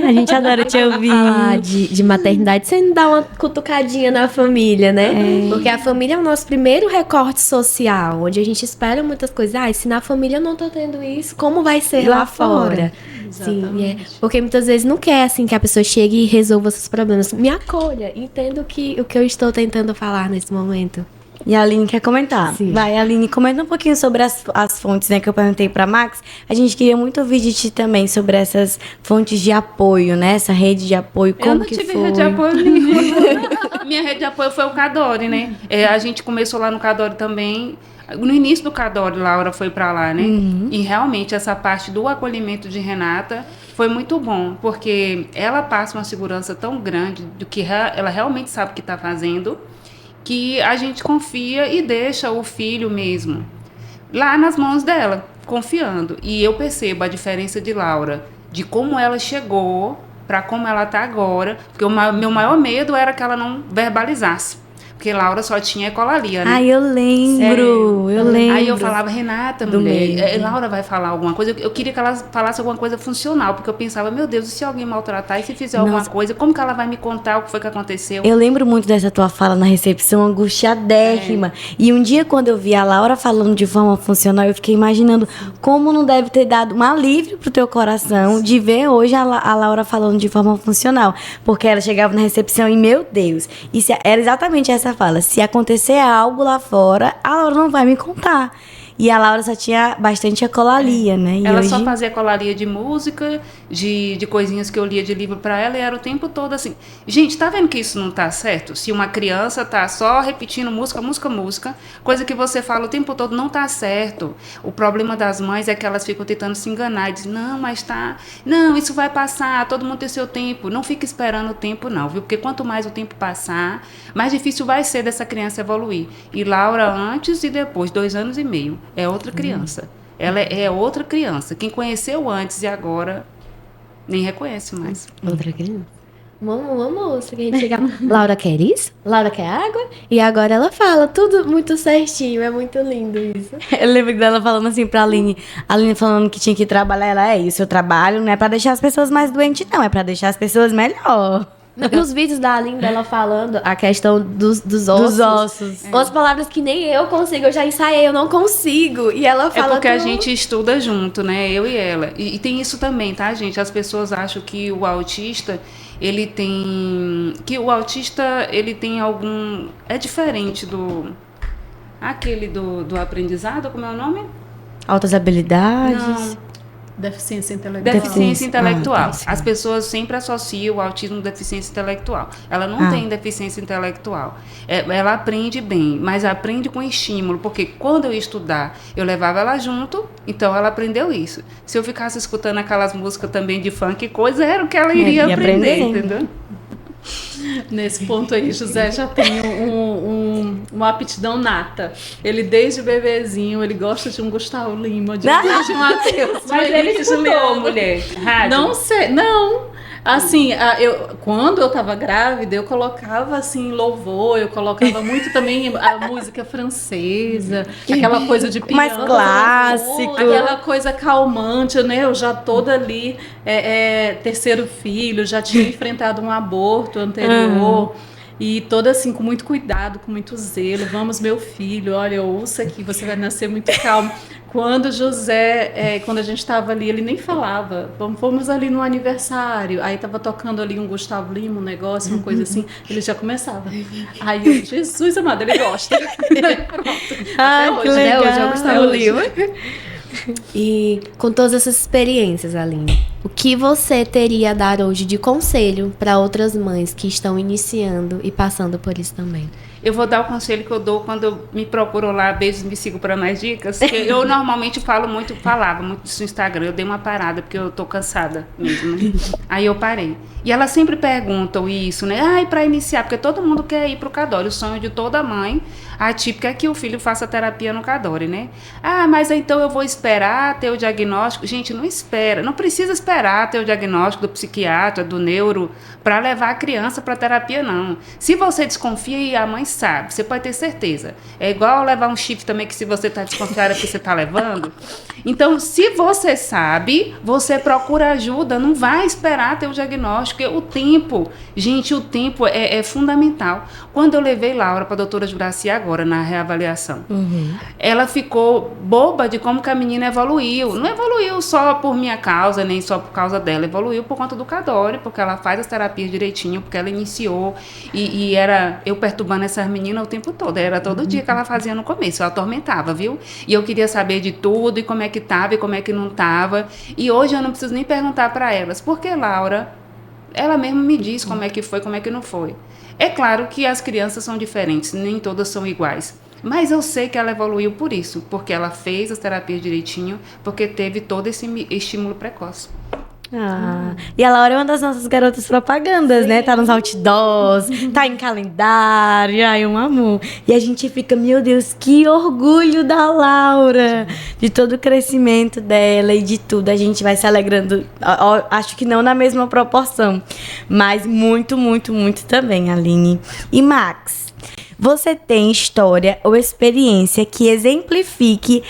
A gente adora te ouvir. Falar de maternidade sem dar uma cutucadinha na família, né? Porque a família é o nosso primeiro recorte social, onde a gente espera muitas coisas. Se na família eu não tô tendo isso, como vai ser lá fora? Sim, porque muitas vezes não quer assim que a pessoa chegue e resolva esses problemas. Me acolha, entenda o que eu estou tentando falar nesse momento. E a Aline quer comentar. Sim. Vai, Aline, comenta um pouquinho sobre as fontes, né, que eu perguntei pra Max. A gente queria muito ouvir de ti também sobre essas fontes de apoio, né? Essa rede de apoio, como que foi? Eu não tive rede de apoio nenhuma. Minha rede de apoio foi o Cadore, né? A gente começou lá no Cadore também. No início do Cadore, Laura foi pra lá, né? E realmente essa parte do acolhimento de Renata foi muito bom, porque ela passa uma segurança tão grande do que ela realmente sabe o que está fazendo, que a gente confia e deixa o filho mesmo lá nas mãos dela, confiando. E eu percebo a diferença de Laura, de como ela chegou para como ela está agora, porque meu maior medo era que ela não verbalizasse. Porque Laura só tinha ecolalia, né? Eu lembro, eu lembro. Aí eu falava, Renata, mulher, Laura vai falar alguma coisa. Eu queria que ela falasse alguma coisa funcional, porque eu pensava, meu Deus, e se alguém maltratar, e se fizer alguma coisa, como que ela vai me contar o que foi que aconteceu? Eu lembro muito dessa tua fala na recepção, angustiadérrima. E um dia, quando eu vi a Laura falando de forma funcional, eu fiquei imaginando como não deve ter dado um alívio pro teu coração de ver hoje a Laura falando de forma funcional. Porque ela chegava na recepção e, meu Deus, era exatamente essa Vanessa fala, se acontecer algo lá fora, a Laura não vai me contar. E a Laura só tinha bastante ecolalia, né? E ela hoje... só fazia colaria de música, de coisinhas que eu lia de livro para ela, e era o tempo todo assim. Gente, tá vendo que isso não tá certo? Se uma criança tá só repetindo música, coisa que você fala o tempo todo, não tá certo. O problema das mães é que elas ficam tentando se enganar e dizem, não, mas tá... Não, isso vai passar, todo mundo tem seu tempo. Não fica esperando o tempo não, viu? Porque quanto mais o tempo passar, mais difícil vai ser dessa criança evoluir. E Laura antes e depois, 2 anos e meio. É outra criança. Ela é outra criança. Quem conheceu antes e agora nem reconhece mais. Outra criança. Uma moça que a gente chega. Laura quer isso? Laura quer água? E agora ela fala tudo muito certinho. É muito lindo isso. Eu lembro dela falando assim pra Aline. A Aline falando que tinha que trabalhar. Ela, é isso, eu trabalho não é pra deixar as pessoas mais doentes, não. É pra deixar as pessoas melhor. Nos vídeos da Aline, dela falando a questão dos ossos. Dos ossos. As palavras que nem eu consigo, eu já ensaiei, eu não consigo. E ela fala. É porque a gente estuda junto, né? Eu e ela. E tem isso também, tá, gente? As pessoas acham que o autista, ele tem. Que o autista, ele tem algum. É diferente do. Aquele do aprendizado, como é o nome? Altas habilidades. Não. Deficiência intelectual. Deficiência intelectual. tá, As pessoas sempre associam o autismo com deficiência intelectual. Ela não tem deficiência intelectual. Ela aprende bem, mas aprende com estímulo, porque quando eu ia estudar, eu levava ela junto, então ela aprendeu isso. Se eu ficasse escutando aquelas músicas também de funk e coisa, era o que ela iria aprender, entendeu? Nesse ponto aí, José já tem uma aptidão nata. Ele, desde bebezinho, ele gosta de um Gustavo Lima, de um Matheus. Mas ele escutou, mulher. Rádio. Não sei, não. Assim, quando eu tava grávida, eu colocava assim louvor, eu colocava muito também a música francesa, aquela coisa de piano, mais clássico, aquela coisa calmante, né? Eu já toda ali, terceiro filho, já tinha enfrentado um aborto anterior. E toda assim, com muito cuidado, com muito zelo. Vamos, meu filho, olha, ouça aqui, você vai nascer muito calmo. Quando José, quando a gente estava ali, ele nem falava. Fomos ali no aniversário. Aí estava tocando ali um Gustavo Lima, um negócio, uma coisa assim. Ele já começava. Aí eu, Jesus amado, ele gosta. Pronto. Ai, que legal. Até hoje é o Gustavo Lima. E com todas essas experiências, Aline, o que você teria a dar hoje de conselho para outras mães que estão iniciando e passando por isso também? Eu vou dar o conselho que eu dou quando me procuram lá, beijos, me sigam para mais dicas. Eu normalmente falava muito disso no Instagram. Eu dei uma parada, porque eu tô cansada mesmo, né? Aí eu parei. E elas sempre perguntam isso, né? Ah, e para iniciar, porque todo mundo quer ir pro Cadore. O sonho de toda mãe atípica é que o filho faça terapia no Cadore, né? Ah, mas então eu vou esperar ter o diagnóstico. Gente, não espera. Não precisa esperar ter o diagnóstico do psiquiatra, do neuro, para levar a criança para terapia, não. Se você desconfia e a mãe sabe, você pode ter certeza. É igual levar um chifre também, que se você está desconfiada que você está levando. Então, se você sabe, você procura ajuda, não vai esperar ter o diagnóstico, porque o tempo, gente, o tempo é fundamental. Quando eu levei Laura para a doutora Juraci agora, na reavaliação, ela ficou boba de como que a menina evoluiu. Não evoluiu só por minha causa, nem só por causa dela, evoluiu por conta do Cadore, porque ela faz as terapias direitinho, porque ela iniciou, e era eu perturbando essas meninas o tempo todo, era todo dia que ela fazia no começo, eu atormentava, viu? E eu queria saber de tudo, e como é que tava, e como é que não tava, e hoje eu não preciso nem perguntar para elas, porque Laura, ela mesma me diz como é que foi, como é que não foi. É claro que as crianças são diferentes, nem todas são iguais, mas eu sei que ela evoluiu por isso, porque ela fez as terapias direitinho, porque teve todo esse estímulo precoce. E a Laura é uma das nossas garotas propagandas, né? Tá nos outdoors, tá em calendário, ai, um amor. E a gente fica, meu Deus, que orgulho da Laura, de todo o crescimento dela e de tudo. A gente vai se alegrando, acho que não na mesma proporção, mas muito, muito, muito também, Aline. E Max, você tem história ou experiência que exemplifique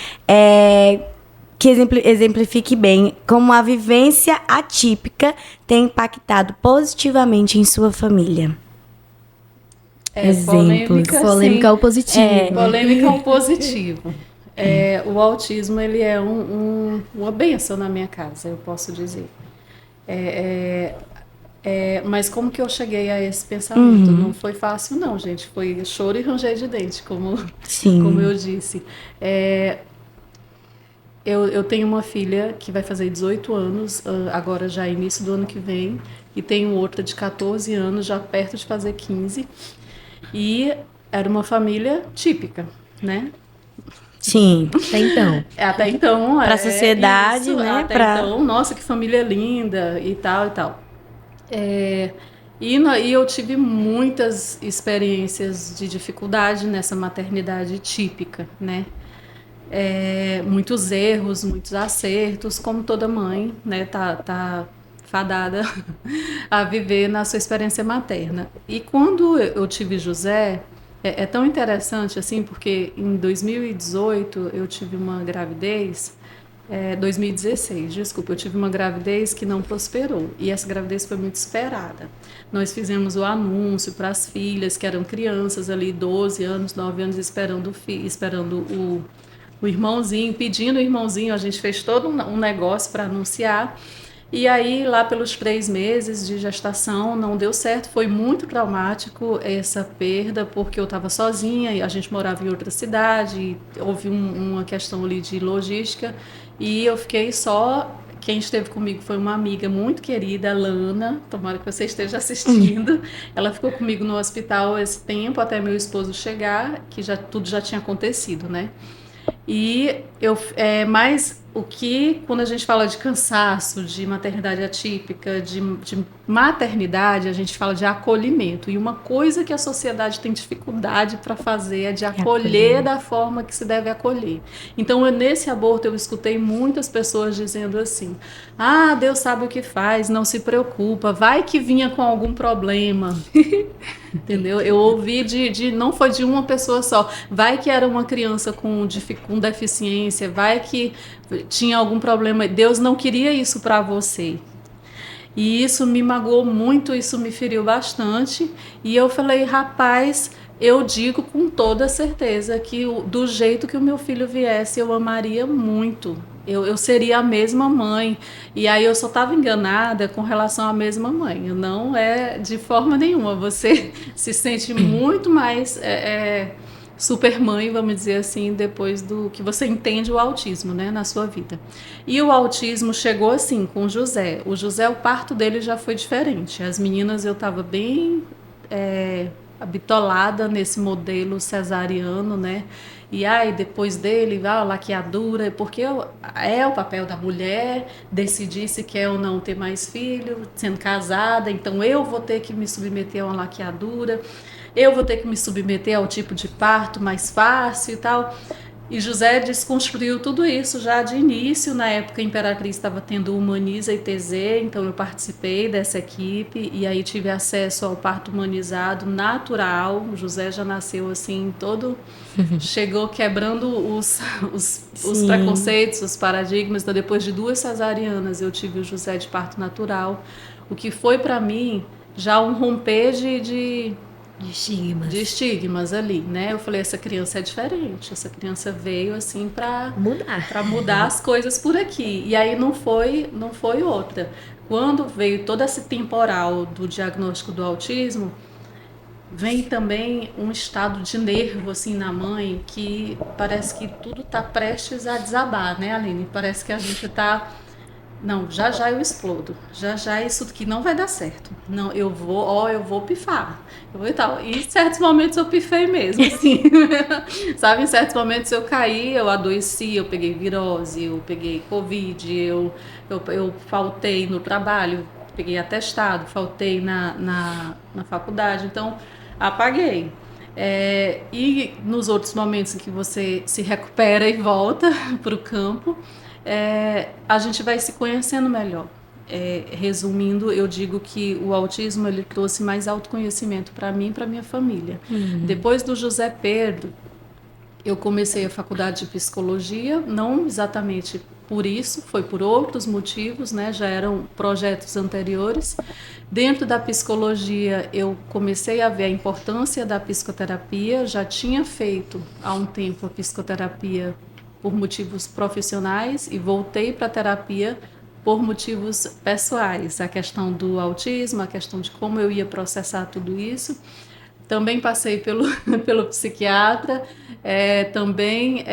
bem como a vivência atípica tem impactado positivamente em sua família? Exemplos. Polêmica ou positivo? Polêmica ou positivo. O autismo, ele é uma bênção na minha casa, eu posso dizer. Mas como que eu cheguei a esse pensamento? Não foi fácil, não, gente. Foi choro e ranger de dente, Sim. como eu disse. Eu tenho uma filha que vai fazer 18 anos, agora já é início do ano que vem, e tenho outra de 14 anos, já perto de fazer 15. E era uma família típica, né? Sim. Até então. Pra sociedade, né? Até então, nossa, que família linda e tal e tal. E eu tive muitas experiências de dificuldade nessa maternidade típica, né? Muitos erros, muitos acertos, como toda mãe, né? Tá fadada a viver na sua experiência materna. E quando eu tive José, é tão interessante assim, porque em 2018 eu tive uma gravidez. 2016, desculpa, eu tive uma gravidez que não prosperou e essa gravidez foi muito esperada. Nós fizemos o anúncio para as filhas que eram crianças ali, 12 anos, 9 anos, esperando o irmãozinho, pedindo o irmãozinho, a gente fez todo um negócio para anunciar. E aí, lá pelos 3 meses de gestação, não deu certo, foi muito traumático essa perda, porque eu estava sozinha e a gente morava em outra cidade, houve uma questão ali de logística, e eu fiquei só. Quem esteve comigo foi uma amiga muito querida, Lana, tomara que você esteja assistindo. Ela ficou comigo no hospital esse tempo, até meu esposo chegar, que tudo já tinha acontecido, né? E mas quando a gente fala de cansaço, de maternidade atípica, de maternidade, a gente fala de acolhimento. E uma coisa que a sociedade tem dificuldade para fazer é de acolher da forma que se deve acolher. Então, nesse aborto, eu escutei muitas pessoas dizendo assim: ah, Deus sabe o que faz, não se preocupa, vai que vinha com algum problema. Entendeu? Eu ouvi não foi de uma pessoa só, vai que era uma criança com deficiência, vai que tinha algum problema, Deus não queria isso para você. E isso me magoou muito, isso me feriu bastante, e eu falei, rapaz, eu digo com toda certeza que do jeito que o meu filho viesse, eu amaria muito. Eu seria a mesma mãe. E aí eu só estava enganada com relação à mesma mãe. Não é de forma nenhuma. Você se sente muito mais super mãe, vamos dizer assim, depois do que você entende o autismo, né, na sua vida. E o autismo chegou assim com o José. O José, o parto dele já foi diferente. As meninas, eu estava bem bitolada nesse modelo cesariano, né? E aí, depois dele, a laqueadura, porque é o papel da mulher decidir se quer ou não ter mais filho, sendo casada, então eu vou ter que me submeter a uma laqueadura, eu vou ter que me submeter ao tipo de parto mais fácil e tal. E José desconstruiu tudo isso já de início. Na época, a Imperatriz estava tendo Humaniza e TZ, então eu participei dessa equipe e aí tive acesso ao parto humanizado natural. O José já nasceu assim, todo... chegou quebrando os preconceitos, os paradigmas. Então, depois de 2 cesarianas, eu tive o José de parto natural, o que foi para mim já um romper de estigmas ali, né? Eu falei, essa criança é diferente, essa criança veio assim para mudar as coisas por aqui. E aí não foi outra. Quando veio todo esse temporal do diagnóstico do autismo, vem também um estado de nervo assim na mãe, que parece que tudo está prestes a desabar, né, Aline? Parece que a gente está... Não, já eu explodo. Já isso aqui não vai dar certo. Não, eu vou pifar. Eu vou e tal. E em certos momentos eu pifei mesmo, assim. Sabe, em certos momentos eu caí, eu adoeci, eu peguei virose, eu peguei Covid, eu faltei no trabalho, peguei atestado, faltei na faculdade. Então, apaguei. E nos outros momentos em que você se recupera e volta para o campo, a gente vai se conhecendo melhor. Resumindo, eu digo que o autismo ele trouxe mais autoconhecimento para mim e para minha família. Depois do José Pedro, eu comecei a faculdade de psicologia, não exatamente por isso, foi por outros motivos, né? Já eram projetos anteriores. Dentro da psicologia, eu comecei a ver a importância da psicoterapia, já tinha feito há um tempo a psicoterapia por motivos profissionais e voltei para a terapia por motivos pessoais, a questão do autismo, a questão de como eu ia processar tudo isso. Também passei pelo psiquiatra, também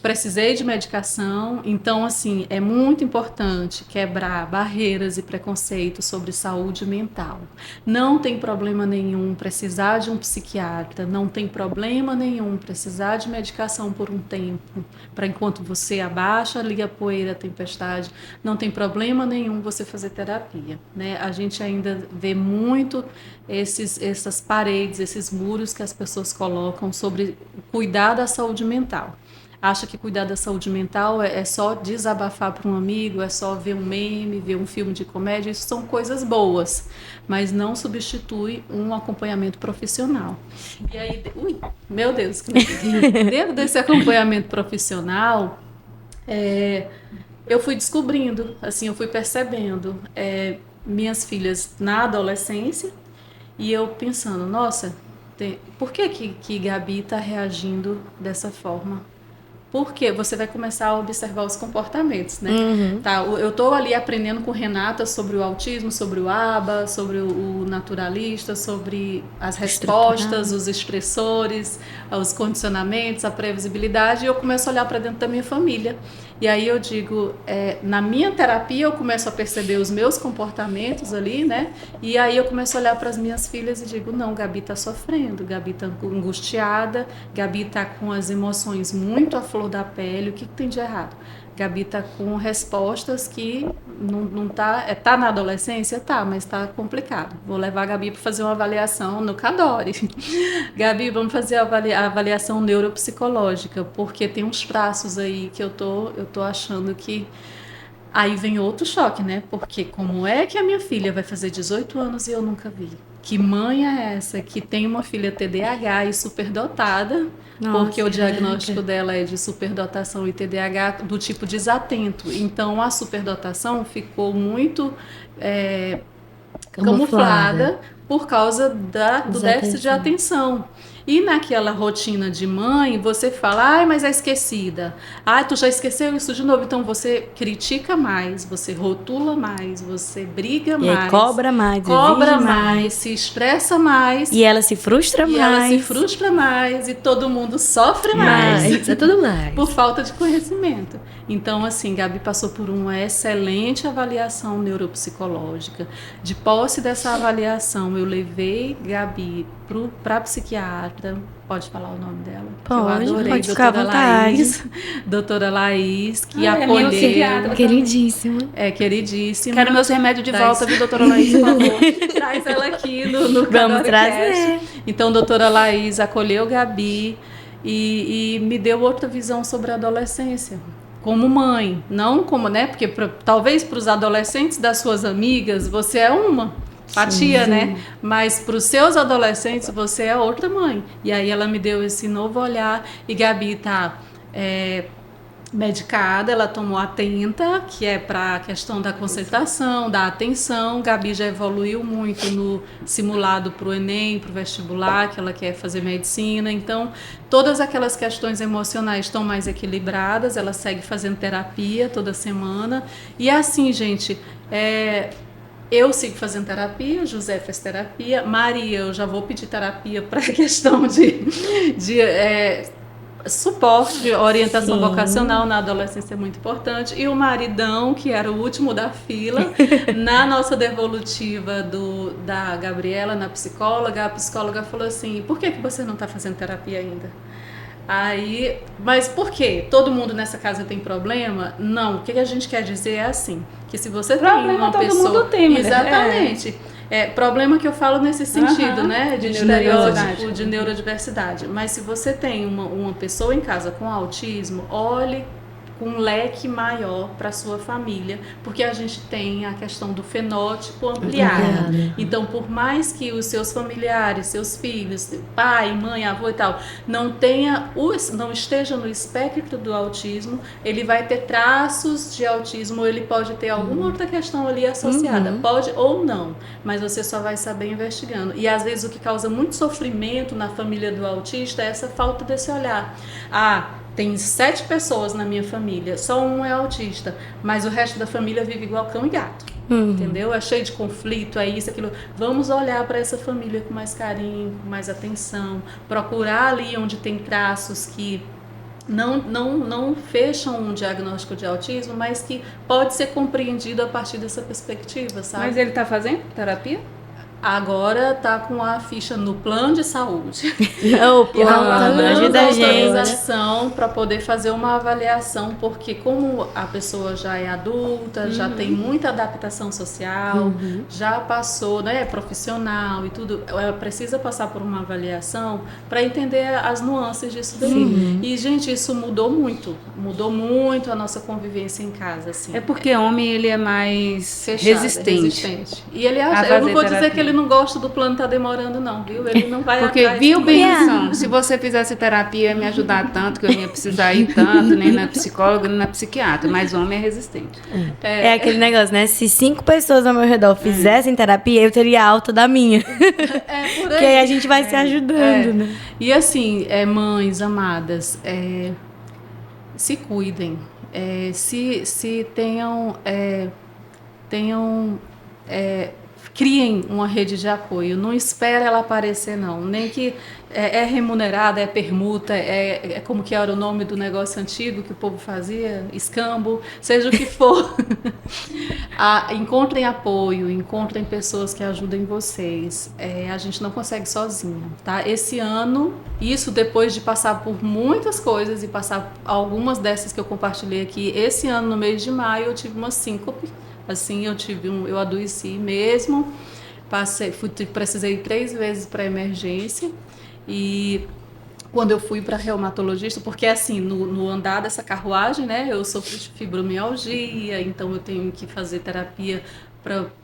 precisei de medicação. Então, assim, é muito importante quebrar barreiras e preconceitos sobre saúde mental. Não tem problema nenhum precisar de um psiquiatra, não tem problema nenhum precisar de medicação por um tempo, para enquanto você abaixa ali a poeira, a tempestade. Não tem problema nenhum você fazer terapia, né? A gente ainda vê muito essas paredes, esses muros que as pessoas colocam sobre cuidar da saúde mental. Acha que cuidar da saúde mental é só desabafar para um amigo, é só ver um meme, ver um filme de comédia. Isso são coisas boas, mas não substitui um acompanhamento profissional. E aí, meu Deus, dentro desse acompanhamento profissional, eu fui descobrindo, assim, eu fui percebendo minhas filhas na adolescência e eu pensando, nossa, por que Gabi está reagindo dessa forma? Porque você vai começar a observar os comportamentos, né? Tá, eu estou ali aprendendo com Renata sobre o autismo, sobre o ABA, sobre o naturalista, sobre as respostas, os estressores, os condicionamentos, a previsibilidade, e eu começo a olhar para dentro da minha família. E aí eu digo, na minha terapia eu começo a perceber os meus comportamentos ali, né? E aí eu começo a olhar para as minhas filhas e digo, não, Gabi está sofrendo, Gabi está angustiada, Gabi está com as emoções muito à flor da pele, o que tem de errado? Gabi está com respostas que não tá... Tá na adolescência? Tá, mas está complicado. Vou levar a Gabi para fazer uma avaliação no CADORE. Gabi, vamos fazer a avaliação neuropsicológica, porque tem uns traços aí que eu tô achando que... Aí vem outro choque, né? Porque como é que a minha filha vai fazer 18 anos e eu nunca vi? Que mãe é essa que tem uma filha TDAH e superdotada, porque o diagnóstico dela é de superdotação e TDAH do tipo desatento. Então, a superdotação ficou muito camuflada por causa do déficit de atenção. E naquela rotina de mãe, você fala, mas é esquecida. Tu já esqueceu isso de novo. Então, você critica mais, você rotula mais, você briga mais. E cobra mais, cobra mais, se estressa mais. E ela se frustra mais. E ela se frustra mais, e todo mundo sofre mais. É tudo mais. Por falta de conhecimento. Então, assim, Gabi passou por uma excelente avaliação neuropsicológica. De posse dessa avaliação, eu levei Gabi para a psiquiatra. Pode falar o nome dela? Pode, eu adorei, pode ficar à vontade. Doutora Laís, que acolheu. Queridíssima. Queridíssima. Quero meus remédios de volta, viu, doutora Laís, por favor. Traz ela aqui no Vamos trazer. Então, doutora Laís acolheu Gabi e me deu outra visão sobre a adolescência. Como mãe, não como, né? Porque talvez para os adolescentes das suas amigas, você é uma tia, né? Mas para os seus adolescentes, você é outra mãe. E aí ela me deu esse novo olhar. E Gabi está medicada, ela tomou Atenta, que é para a questão da concentração, da atenção. Gabi já evoluiu muito no simulado para o Enem, para o vestibular, que ela quer fazer medicina. Então, todas aquelas questões emocionais estão mais equilibradas, ela segue fazendo terapia toda semana. E assim, gente, eu sigo fazendo terapia, José faz terapia, Maria, eu já vou pedir terapia para a questão de suporte, orientação vocacional na adolescência é muito importante. E o maridão, que era o último da fila, na nossa devolutiva da Gabriela, na psicóloga, a psicóloga falou assim, por que você não está fazendo terapia ainda? Aí, mas por quê? Todo mundo nessa casa tem problema? Não, o que a gente quer dizer é assim, que se você problema tem uma todo pessoa... mundo tem, exatamente. Problema que eu falo nesse sentido, né? De estereótipo, de neurodiversidade. Mas se você tem uma pessoa em casa com autismo, olhe com um leque maior para a sua família, porque a gente tem a questão do fenótipo ampliado. Então, por mais que os seus familiares, seus filhos, pai, mãe, avô e tal, não esteja no espectro do autismo, ele vai ter traços de autismo, ou ele pode ter alguma outra questão ali associada. Pode ou não, mas você só vai saber investigando. E às vezes o que causa muito sofrimento na família do autista é essa falta desse olhar. tem 7 pessoas na minha família, só um é autista, mas o resto da família vive igual cão e gato. Entendeu? É cheio de conflito, é isso, aquilo. Vamos olhar para essa família com mais carinho, com mais atenção, procurar ali onde tem traços que não fecham um diagnóstico de autismo, mas que pode ser compreendido a partir dessa perspectiva, sabe? Mas ele tá fazendo terapia? Agora tá com a ficha no plano de saúde. O plano ajuda a gente. Autorização para poder fazer uma avaliação, porque como a pessoa já é adulta, já tem muita adaptação social, já passou, né, profissional e tudo, ela precisa passar por uma avaliação para entender as nuances disso daí. E, gente, isso mudou muito a nossa convivência em casa, assim. É porque homem, ele é mais Fechado, resistente. E ele acha, eu não vou dizer que ele não gosta do plano, tá demorando não, viu? Ele não vai porque atrás. Viu, Benção? Se você fizesse terapia, ia me ajudar tanto, que eu não ia precisar ir tanto, nem na psicóloga, nem na psiquiatra, mas homem é resistente. É aquele negócio, né? Se 5 pessoas ao meu redor fizessem terapia, eu teria a alta da minha. Por aí. Que aí a gente vai se ajudando, né? E assim, mães amadas, se cuidem, se criem uma rede de apoio, não espere ela aparecer não, nem que é remunerada, é permuta, é como que era o nome do negócio antigo que o povo fazia, escambo, seja o que for. Encontrem apoio, encontrem pessoas que ajudem vocês, a gente não consegue sozinho, tá? Esse ano, isso depois de passar por muitas coisas e passar algumas dessas que eu compartilhei aqui, esse ano no mês de maio eu tive uma síncope. Assim, eu adoeci mesmo, precisei 3 vezes para emergência e quando eu fui para reumatologista, porque assim, no andar dessa carruagem, né, eu sofro de fibromialgia, então eu tenho que fazer terapia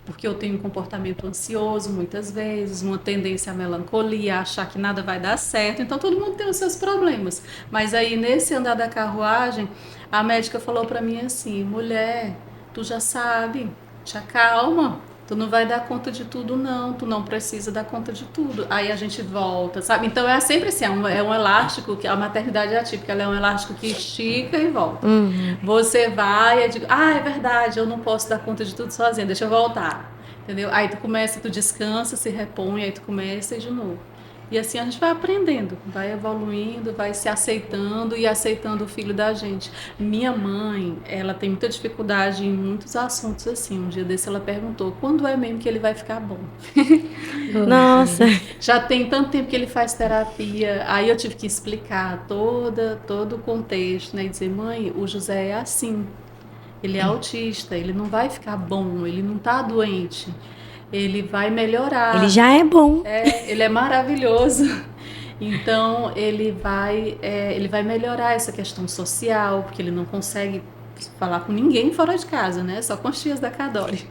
porque eu tenho um comportamento ansioso muitas vezes, uma tendência à melancolia, a achar que nada vai dar certo, então todo mundo tem os seus problemas. Mas aí nesse andar da carruagem, a médica falou para mim assim, mulher, tu já sabe, te acalma, tu não vai dar conta de tudo não, tu não precisa dar conta de tudo. Aí a gente volta, sabe? Então é sempre assim, é um elástico, que a maternidade é atípica, ela é um elástico que estica e volta. Você vai e diz, é verdade, eu não posso dar conta de tudo sozinha, deixa eu voltar, entendeu? Aí tu descansa, se repõe, aí tu começa de novo. E assim a gente vai aprendendo, vai evoluindo, vai se aceitando e aceitando o filho da gente. Minha mãe, ela tem muita dificuldade em muitos assuntos assim. Um dia desse ela perguntou, quando é mesmo que ele vai ficar bom? Nossa. Já tem tanto tempo que ele faz terapia. Aí eu tive que explicar todo o contexto, né? E dizer, mãe, o José é assim. Ele é autista, ele não vai ficar bom, ele não tá doente. Ele vai melhorar. Ele já é bom. Ele é maravilhoso. Então, ele vai melhorar essa questão social, porque ele não consegue falar com ninguém fora de casa, né? Só com as tias da Cadore.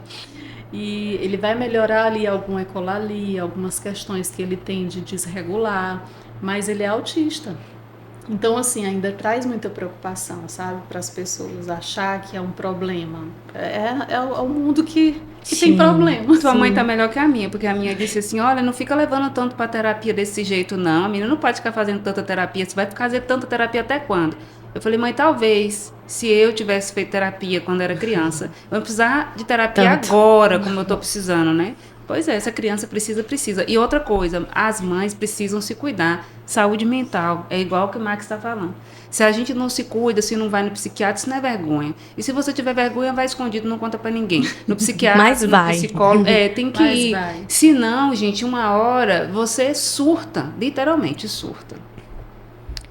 E ele vai melhorar ali alguma ecolalia, algumas questões que ele tem de desregular, mas ele é autista. Então, assim, ainda traz muita preocupação, sabe? Para as pessoas achar que é um problema. É o mundo que tem problema. Sua mãe tá melhor que a minha, porque a minha disse assim, olha, não fica levando tanto para terapia desse jeito, não. A menina não pode ficar fazendo tanta terapia. Você vai fazer tanta terapia até quando? Eu falei, mãe, talvez, se eu tivesse feito terapia quando era criança, eu ia precisar de terapia agora, como eu tô precisando, né? Pois é, essa criança precisa. E outra coisa, as mães precisam se cuidar. Saúde mental, é igual o que o Max está falando. Se a gente não se cuida, se não vai no psiquiatra, isso não é vergonha. E se você tiver vergonha, vai escondido, não conta pra ninguém. No psiquiatra, Mas vai. No psicólogo, tem que ir. Vai. Senão, gente, uma hora você surta, literalmente surta.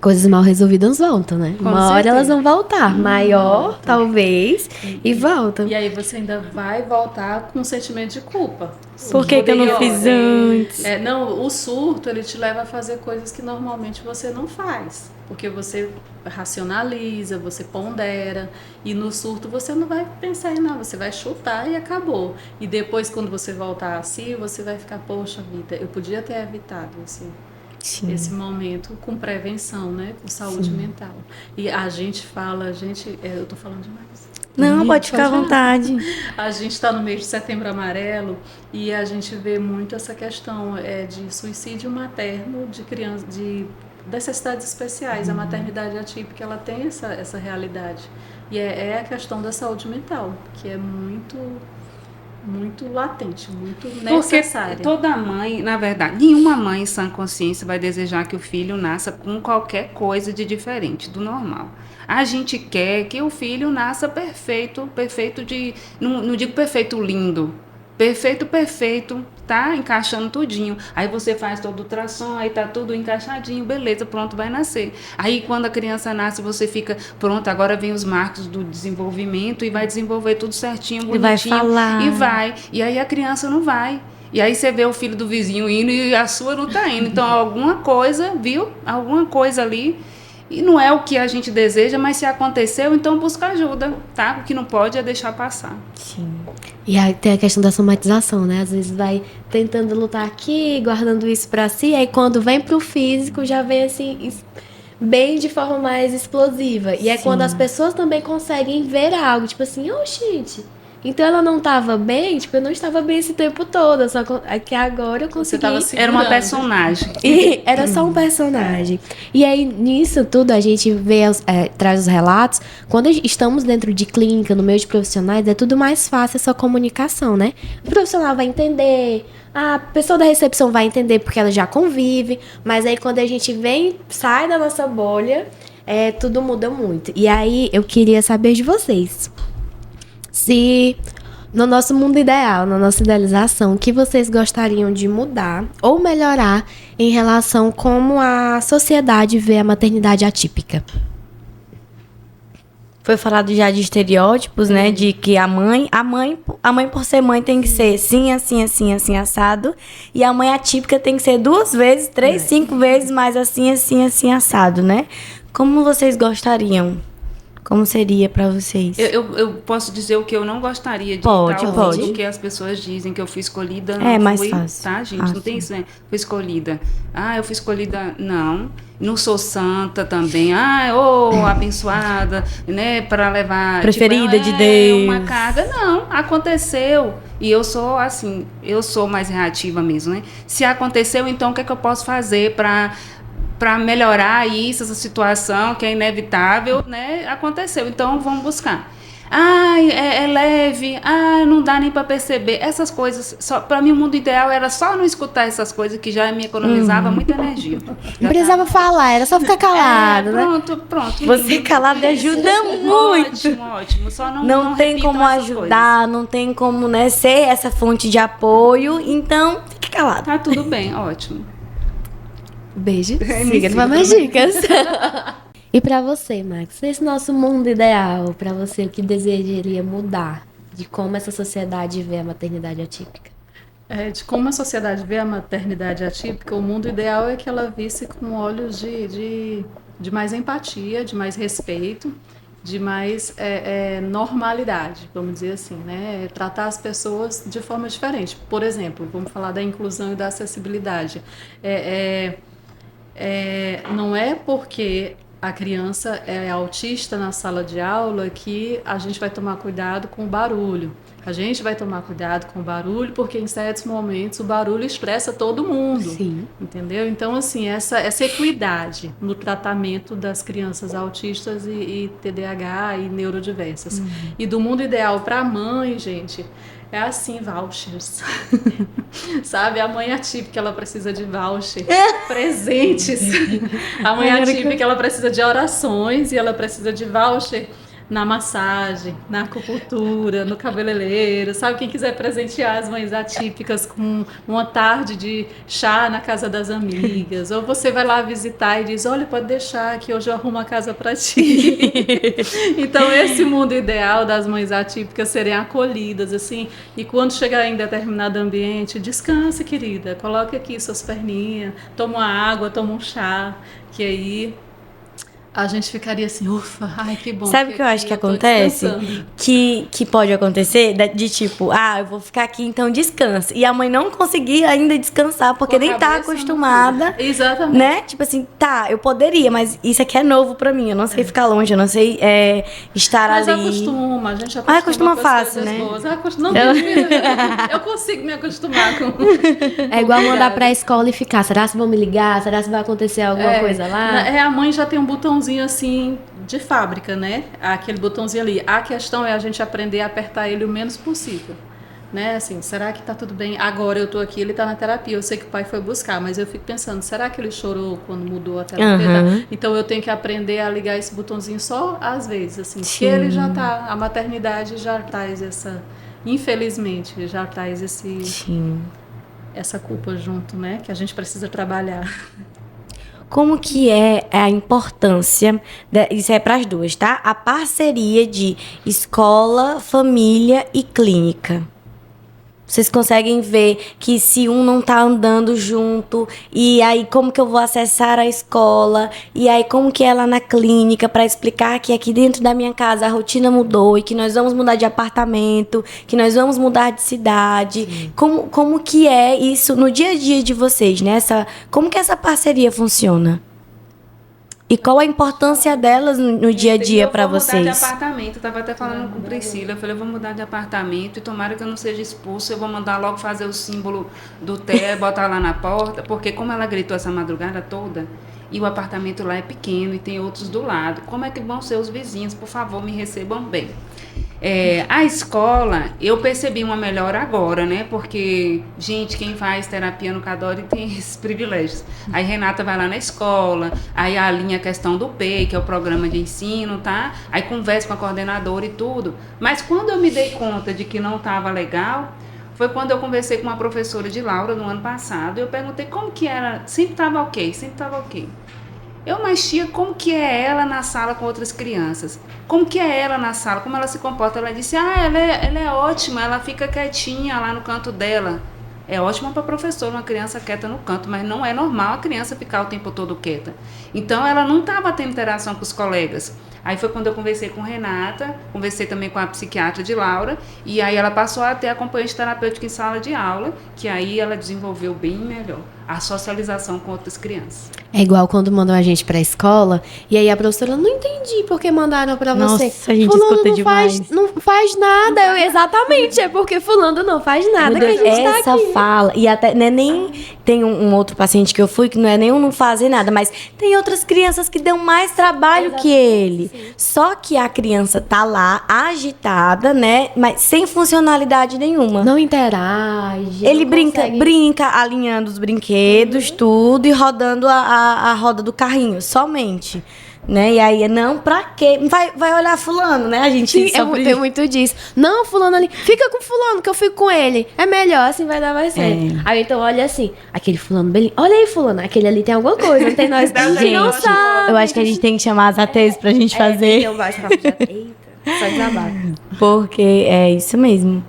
Coisas mal resolvidas voltam, né? Com Uma hora certeza. elas vão voltar. Maior, talvez, e voltam. E aí você ainda vai voltar com um sentimento de culpa. Por que eu não fiz antes? O surto, ele te leva a fazer coisas que normalmente você não faz. Porque você racionaliza, você pondera. E no surto você não vai pensar em nada, você vai chutar e acabou. E depois, quando você voltar a si, você vai ficar, poxa vida, eu podia ter evitado esse momento com prevenção, né? Com saúde mental. E a gente fala, eu tô falando demais. Não, pode ficar à vontade. A gente está no mês de Setembro Amarelo e a gente vê muito essa questão de suicídio materno de crianças, de necessidades especiais. A maternidade atípica, ela tem essa realidade. E é a questão da saúde mental, que é muito latente, muito necessária. Porque toda mãe, na verdade, nenhuma mãe em sã consciência vai desejar que o filho nasça com qualquer coisa de diferente do normal. A gente quer que o filho nasça perfeito não digo perfeito lindo, perfeito, tá encaixando tudinho. Aí você faz todo o ultrassom, aí tá tudo encaixadinho, beleza, pronto, vai nascer. Aí quando a criança nasce, você fica, pronto, agora vem os marcos do desenvolvimento e vai desenvolver tudo certinho, bonitinho. Vai falar. E aí a criança não vai. E aí você vê o filho do vizinho indo e a sua não tá indo. Então alguma coisa, viu? Alguma coisa ali. E não é o que a gente deseja, mas se aconteceu, então busca ajuda, tá? O que não pode é deixar passar. Sim. E aí tem a questão da somatização, né? Às vezes vai tentando lutar aqui, guardando isso pra si, aí quando vem pro físico já vem assim, bem de forma mais explosiva. E é quando as pessoas também conseguem ver algo, tipo assim, oh, gente, então ela não tava bem, tipo, eu não estava bem esse tempo todo, só que agora eu consegui. Era uma personagem. E era só um personagem. E aí, nisso tudo, a gente vê, traz os relatos. Quando estamos dentro de clínica, no meio de profissionais, é tudo mais fácil essa comunicação, né? O profissional vai entender, a pessoa da recepção vai entender porque ela já convive, mas aí quando a gente vem, sai da nossa bolha, tudo muda muito. E aí, eu queria saber de vocês. Se no nosso mundo ideal, na nossa idealização, o que vocês gostariam de mudar ou melhorar em relação a como a sociedade vê a maternidade atípica? Foi falado já de estereótipos, né? De que a mãe por ser mãe tem que ser assim, assim, assado. E a mãe atípica tem que ser 2 vezes, 3, 5 vezes mais assim, assado, né? Como vocês gostariam? Como seria pra vocês? Eu posso dizer o que eu não gostaria de Pode. o que as pessoas dizem que eu fui escolhida. É não mais fui, fácil. tá, gente? Não tem isso, né? Fui escolhida. Eu fui escolhida. Não sou santa também. Abençoada, né? Para levar. Preferida de Deus. Uma carga. Não, aconteceu. E eu sou assim, eu sou mais reativa mesmo, né? Se aconteceu, então o que é que eu posso fazer para melhorar isso, essa situação que é inevitável, né? Aconteceu, então vamos buscar. É leve, não dá nem para perceber. Essas coisas, para mim o mundo ideal era só não escutar essas coisas que já me economizava muita energia. Não precisava falar, era só ficar calado, né? Pronto. Você calado ajuda muito. Ótimo. Só não tem como ajudar, coisas. Não tem como, né, ser essa fonte de apoio, então fique calado. Tá tudo bem, ótimo. Beijo. Siga para mais dicas. E pra você, Max, nesse nosso mundo ideal, pra você, o que desejaria mudar de como essa sociedade vê a maternidade atípica? De como a sociedade vê a maternidade atípica, o mundo ideal é que ela visse com olhos de mais empatia, de mais respeito, de mais normalidade, vamos dizer assim, né? Tratar as pessoas de forma diferente. Por exemplo, vamos falar da inclusão e da acessibilidade. Não é porque a criança é autista na sala de aula que a gente vai tomar cuidado com o barulho. A gente vai tomar cuidado com o barulho porque em certos momentos o barulho estressa todo mundo. Sim. Entendeu? Então, assim, essa equidade no tratamento das crianças autistas e TDAH e neurodiversas. E do mundo ideal para a mãe, gente, é assim, vouchers. Sabe? A mãe atípica, ela precisa de voucher, presentes. A mãe atípica, ela precisa de orações e ela precisa de voucher na massagem, na acupuntura, no cabeleireiro, sabe? Quem quiser presentear as mães atípicas com uma tarde de chá na casa das amigas, ou você vai lá visitar e diz, olha, pode deixar que hoje eu arrumo a casa para ti. Então, esse mundo ideal das mães atípicas serem acolhidas, assim, e quando chegar em determinado ambiente, descanse, querida, coloque aqui suas perninhas, toma uma água, toma um chá, que aí a gente ficaria assim, ufa, ai que bom. Sabe o que eu acho que eu tô acontece? descansando. Que pode acontecer de tipo, eu vou ficar aqui, então descansa. E a mãe não conseguir ainda descansar, porque Com a nem tá cabeça no acostumada. filho. Exatamente. Né? Tipo assim, eu poderia, mas isso aqui é novo pra mim. Eu não sei ficar longe, eu não sei estar Mas ali. acostuma, a gente acostuma, Acostuma com as fácil, coisas né? boas. Não tem dúvida. Eu consigo me acostumar com. É igual mandar Obrigada. pra escola e ficar. Será que vão me ligar? Será que vai acontecer alguma coisa lá? A mãe já tem um botãozinho assim de fábrica, né? Aquele botãozinho ali. A questão é a gente aprender a apertar ele o menos possível. Né? Assim, será que tá tudo bem? Agora eu tô aqui, ele tá na terapia. Eu sei que o pai foi buscar, mas eu fico pensando, será que ele chorou quando mudou a terapia? Uhum. Então eu tenho que aprender a ligar esse botãozinho só às vezes, assim. Porque Sim. ele já tá, a maternidade já traz infelizmente, já traz Sim. essa culpa junto, né? Que a gente precisa trabalhar. Como que é a importância, isso é para as duas, tá? A parceria de escola, família e clínica. Vocês conseguem ver que se um não tá andando junto, e aí como que eu vou acessar a escola, e aí como que é lá na clínica para explicar que aqui dentro da minha casa a rotina mudou e que nós vamos mudar de apartamento, que nós vamos mudar de cidade. Como que é isso no dia a dia de vocês, né? Como que essa parceria funciona? E qual a importância delas no dia a dia para vocês? Eu vou mudar de apartamento. Eu tava até falando com Priscila. Eu falei, eu vou mudar de apartamento e tomara que eu não seja expulsa. Eu vou mandar logo fazer o símbolo do TE, botar lá na porta. Porque como ela gritou essa madrugada toda, e o apartamento lá é pequeno e tem outros do lado, como é que vão ser os vizinhos? Por favor, me recebam bem. A escola, eu percebi uma melhora agora, né? Porque, gente, quem faz terapia no Cadore tem esses privilégios. Aí Renata vai lá na escola, aí alinha a questão do PEI, que é o programa de ensino, tá? Aí conversa com a coordenadora e tudo. Mas quando eu me dei conta de que não estava legal, foi quando eu conversei com uma professora de Laura no ano passado. Eu perguntei como que era, sempre estava ok. Mas tia, como que é ela na sala com outras crianças? Como que é ela na sala? Como ela se comporta? Ela disse, ela é ótima, ela fica quietinha lá no canto dela. É ótima para professora, uma criança quieta no canto, mas não é normal a criança ficar o tempo todo quieta. Então, ela não estava tendo interação com os colegas. Aí foi quando eu conversei com Renata, conversei também com a psiquiatra de Laura, e aí ela passou a ter acompanhante terapêutico em sala de aula, que aí ela desenvolveu bem melhor a socialização com outras crianças. É igual quando mandam a gente pra escola, e aí a professora, não entendi porque mandaram pra você. Nossa, a gente fulano escuta não demais. não faz nada. Exatamente, é porque fulano não faz nada que a gente tá Essa aqui. fala, e até né, nem tem um outro paciente que eu fui, que não é nem um não fazer nada, mas tem outras crianças que dão mais trabalho que ele. Sim. Só que a criança tá lá, agitada, né, mas sem funcionalidade nenhuma. Não interage. Ele não brinca alinhando os brinquedos, tudo, e rodando a roda do carrinho, somente. Né? E aí, não, pra quê? Vai olhar fulano, né? A gente Sim, tem muito disso. Não, fulano ali, fica com fulano, que eu fico com ele. É melhor, assim vai dar mais certo. Aí, então, olha assim, aquele fulano, bem, olha aí, fulano, aquele ali tem alguma coisa, não tem nós que não sabe. Eu acho que a gente tem que chamar as ATs pra gente fazer. Tem um bate-papo de eita, só desabafo. Porque é isso mesmo.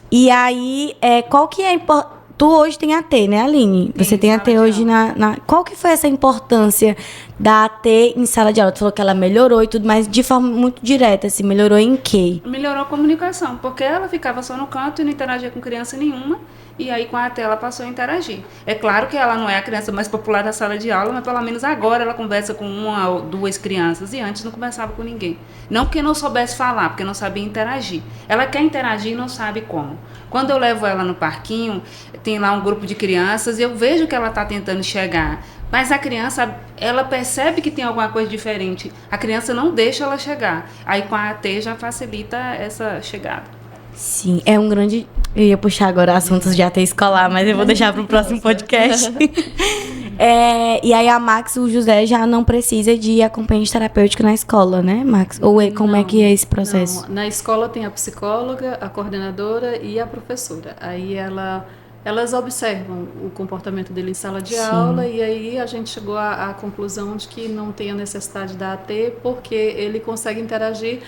E aí, qual que é a importância? Tu hoje tem AT, né, Aline? Você tem AT hoje na... Qual que foi essa importância da AT em sala de aula? Tu falou que ela melhorou e tudo, mas de forma muito direta, assim, melhorou em quê? Melhorou a comunicação, porque ela ficava só no canto e não interagia com criança nenhuma, e aí com a AT ela passou a interagir. É claro que ela não é a criança mais popular da sala de aula, mas pelo menos agora ela conversa com uma ou duas crianças, e antes não conversava com ninguém. Não porque não soubesse falar, porque não sabia interagir. Ela quer interagir e não sabe como. Quando eu levo ela no parquinho, tem lá um grupo de crianças e eu vejo que ela está tentando chegar. Mas a criança, ela percebe que tem alguma coisa diferente. A criança não deixa ela chegar. Aí com a AT já facilita essa chegada. Sim, é um grande... Eu ia puxar agora assuntos de AT escolar, mas eu vou deixar para o próximo podcast. E aí a Max, o José, já não precisa de acompanhante terapêutico na escola, né, Max? Ou como é que é esse processo? Não. Na escola tem a psicóloga, a coordenadora e a professora. Aí elas observam o comportamento dele em sala de aula, e aí a gente chegou à conclusão de que não tem a necessidade da AT, porque ele consegue interagir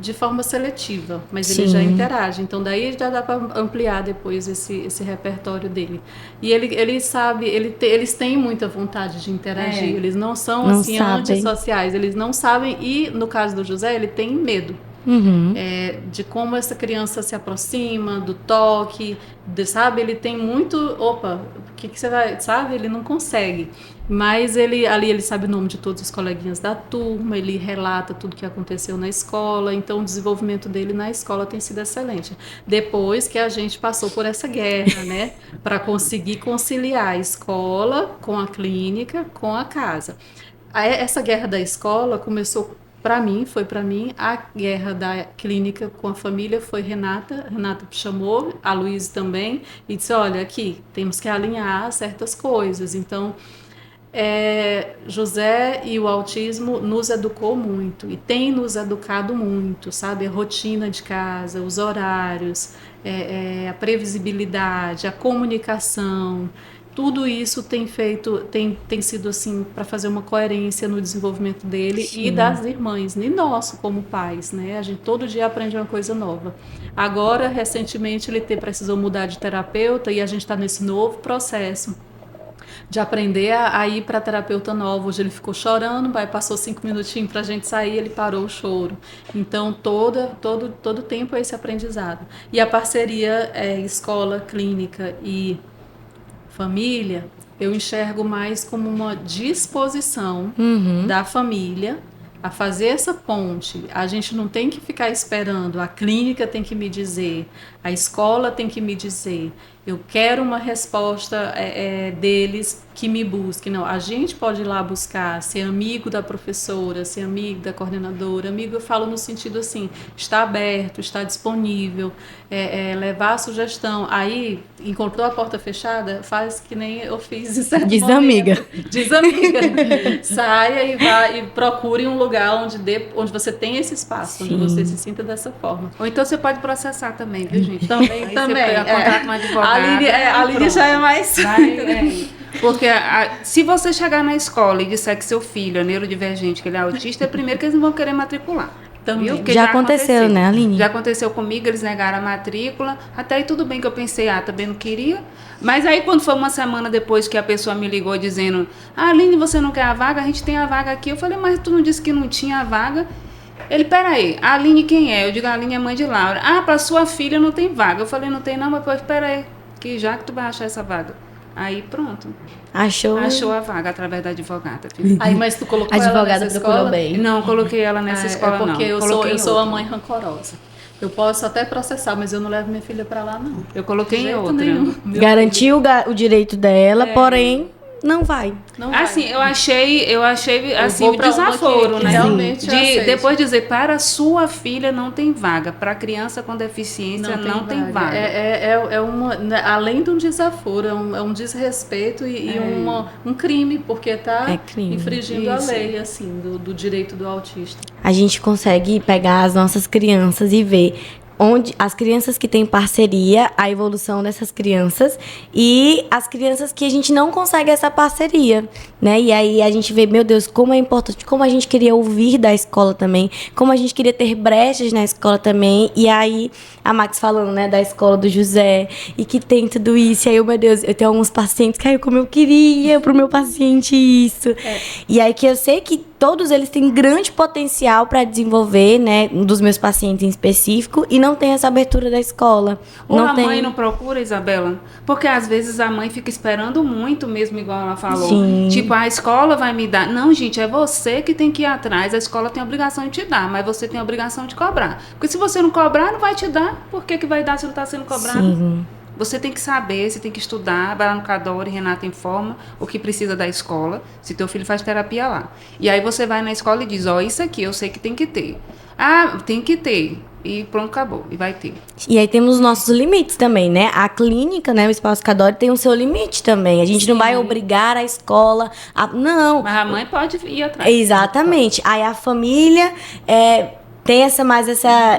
de forma seletiva, mas Sim. ele já interage. Então, daí já dá para ampliar depois esse repertório dele. E ele sabe, eles têm muita vontade de interagir. Eles não são, Não assim, sabem. antissociais. Eles não sabem. E, no caso do José, ele tem medo. Uhum. De como essa criança se aproxima, do toque, sabe? Ele tem muito... Opa, o que você vai... Sabe? Ele não consegue. Mas ele sabe o nome de todos os coleguinhas da turma, ele relata tudo que aconteceu na escola, então o desenvolvimento dele na escola tem sido excelente. Depois que a gente passou por essa guerra, né? Para conseguir conciliar a escola com a clínica, com a casa. Essa guerra da escola começou... Foi para mim, a guerra da clínica com a família foi Renata chamou, a Luísa também, e disse, olha, aqui, temos que alinhar certas coisas. Então, José e o autismo nos educou muito, e tem nos educado muito, sabe? A rotina de casa, os horários, a previsibilidade, a comunicação... Tudo isso tem sido assim para fazer uma coerência no desenvolvimento dele. Sim. E das irmãs, e nosso como pais, né? A gente todo dia aprende uma coisa nova. Agora, recentemente, ele precisou mudar de terapeuta e a gente está nesse novo processo de aprender a ir para a terapeuta nova. Hoje ele ficou chorando, passou 5 minutinhos para a gente sair, ele parou o choro. Então, todo tempo é esse aprendizado. E a parceria escola, clínica e família, eu enxergo mais como uma disposição da família a fazer essa ponte. A gente não tem que ficar esperando, a clínica tem que me dizer, a escola tem que me dizer, eu quero uma resposta deles que me busque. Não, a gente pode ir lá buscar, ser amigo da professora, ser amigo da coordenadora. Amigo, eu falo no sentido assim, está aberto, está disponível, levar a sugestão. Aí, encontrou a porta fechada, faz que nem eu fiz em certo Desamiga. momento. Desamiga. Saia e vá e procure um lugar onde você tem esse espaço, Sim. onde você se sinta dessa forma. Ou então você pode processar também, viu, gente? Também. Aí você pega, contrata uma advogada. A Aline já é mais... Porque se você chegar na escola e disser que seu filho é neurodivergente, que ele é autista, é primeiro que eles não vão querer matricular. Também. Viu? Porque já aconteceu, né, Aline? Já aconteceu comigo, eles negaram a matrícula. Até aí tudo bem que eu pensei, também não queria. Mas aí quando foi uma semana depois que a pessoa me ligou dizendo, Aline, você não quer a vaga? A gente tem a vaga aqui. Eu falei, mas tu não disse que não tinha a vaga? Ele, peraí, a Aline quem é? Eu digo, a Aline é mãe de Laura. Para sua filha não tem vaga. Eu falei, não tem não, mas peraí, que já que tu vai achar essa vaga. Aí pronto. Achou a vaga através da advogada. Aí, mas tu colocou a advogada ela nessa escola? bem. Não, coloquei ela nessa escola porque não. eu sou a mãe rancorosa. Eu posso até processar, mas eu não levo minha filha pra lá, não. Eu coloquei em outra. Garantiu o direito dela, porém... Não vai. Assim, eu achei assim, um desaforo, né? Realmente depois dizer, para sua filha não tem vaga, para criança com deficiência não tem vaga. Além de um desaforo, é um desrespeito e um crime, porque está infringindo a lei, assim, do direito do autista. A gente consegue pegar as nossas crianças e ver onde as crianças que têm parceria, a evolução dessas crianças e as crianças que a gente não consegue essa parceria, né? E aí a gente vê, meu Deus, como é importante, como a gente queria ouvir da escola também, como a gente queria ter brechas na escola também. E aí a Max falando, né, da escola do José e que tem tudo isso. E aí, meu Deus, eu tenho alguns pacientes que como eu queria pro meu paciente isso. E aí que eu sei que todos eles têm grande potencial para desenvolver, né, um dos meus pacientes em específico, e não tem essa abertura da escola. Ou a mãe não procura, Isabela? Porque às vezes a mãe fica esperando muito mesmo, igual ela falou. Sim. Tipo, a escola vai me dar. Não, gente, é você que tem que ir atrás. A escola tem a obrigação de te dar, mas você tem a obrigação de cobrar. Porque se você não cobrar, não vai te dar. Por que vai dar se não está sendo cobrado? Sim. Você tem que saber, você tem que estudar, vai lá no Cadore, Renata informa o que precisa da escola, se teu filho faz terapia lá. E aí você vai na escola e diz, isso aqui eu sei que tem que ter. Tem que ter. E pronto, acabou. E vai ter. E aí temos os nossos limites também, né? A clínica, né, o Espaço Cadore tem o seu limite também. A gente não vai obrigar a escola a... Não. Mas a mãe pode ir atrás. Exatamente. Aí a família tem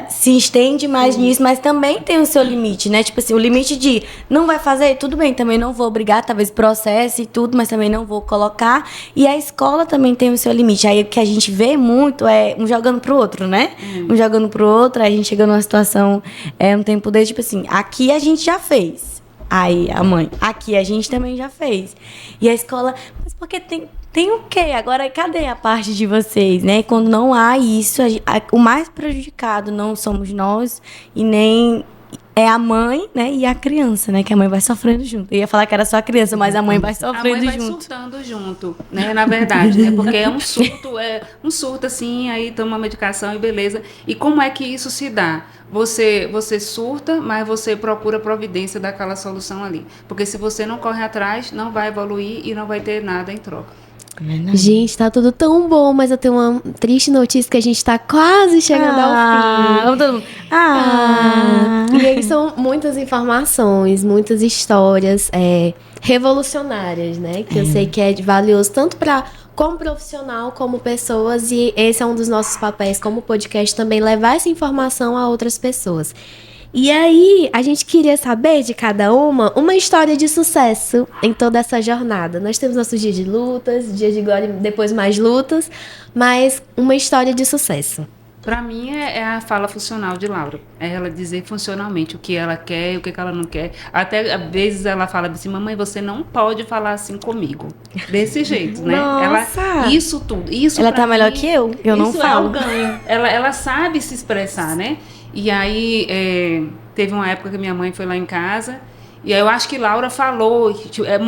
se estende mais nisso, mas também tem o seu limite, né? Tipo assim, o limite de não vai fazer, tudo bem, também não vou obrigar, talvez processe e tudo, mas também não vou colocar. E a escola também tem o seu limite. Aí o que a gente vê muito é um jogando pro outro, né? Um jogando pro outro, aí a gente chega numa situação, um tempo desse, tipo assim, aqui a gente já fez. Aí a mãe, aqui a gente também já fez. E a escola, mas porque tem o quê? Agora, cadê a parte de vocês, né? Quando não há isso, o mais prejudicado não somos nós e nem é a mãe, né? E a criança, né? Que a mãe vai sofrendo junto. Eu ia falar que era só a criança, mas a mãe vai sofrendo junto. A mãe vai surtando junto, né? Na verdade, né? Porque é um surto assim, aí toma uma medicação e beleza. E como é que isso se dá? Você surta, mas você procura providência daquela solução ali. Porque se você não corre atrás, não vai evoluir e não vai ter nada em troca. Gente, tá tudo tão bom, mas eu tenho uma triste notícia que a gente tá quase chegando ao fim. Todo mundo. E aí são muitas informações, muitas histórias revolucionárias, né? Que eu sei que é valioso tanto para como profissional, como pessoas, e esse é um dos nossos papéis como podcast também, levar essa informação a outras pessoas. E aí, a gente queria saber de cada uma história de sucesso em toda essa jornada. Nós temos nossos dias de lutas, dias de glória, depois mais lutas, mas uma história de sucesso. Para mim é a fala funcional de Laura. É ela dizer funcionalmente o que ela quer e o que ela não quer. Até às vezes ela fala assim, mamãe, você não pode falar assim comigo. Desse jeito, né? Nossa! Isso tudo. Isso Ela tá melhor que eu não falo. Isso é um ganho. Ela sabe se expressar, né? E aí, teve uma época que minha mãe foi lá em casa, e aí eu acho que Laura falou,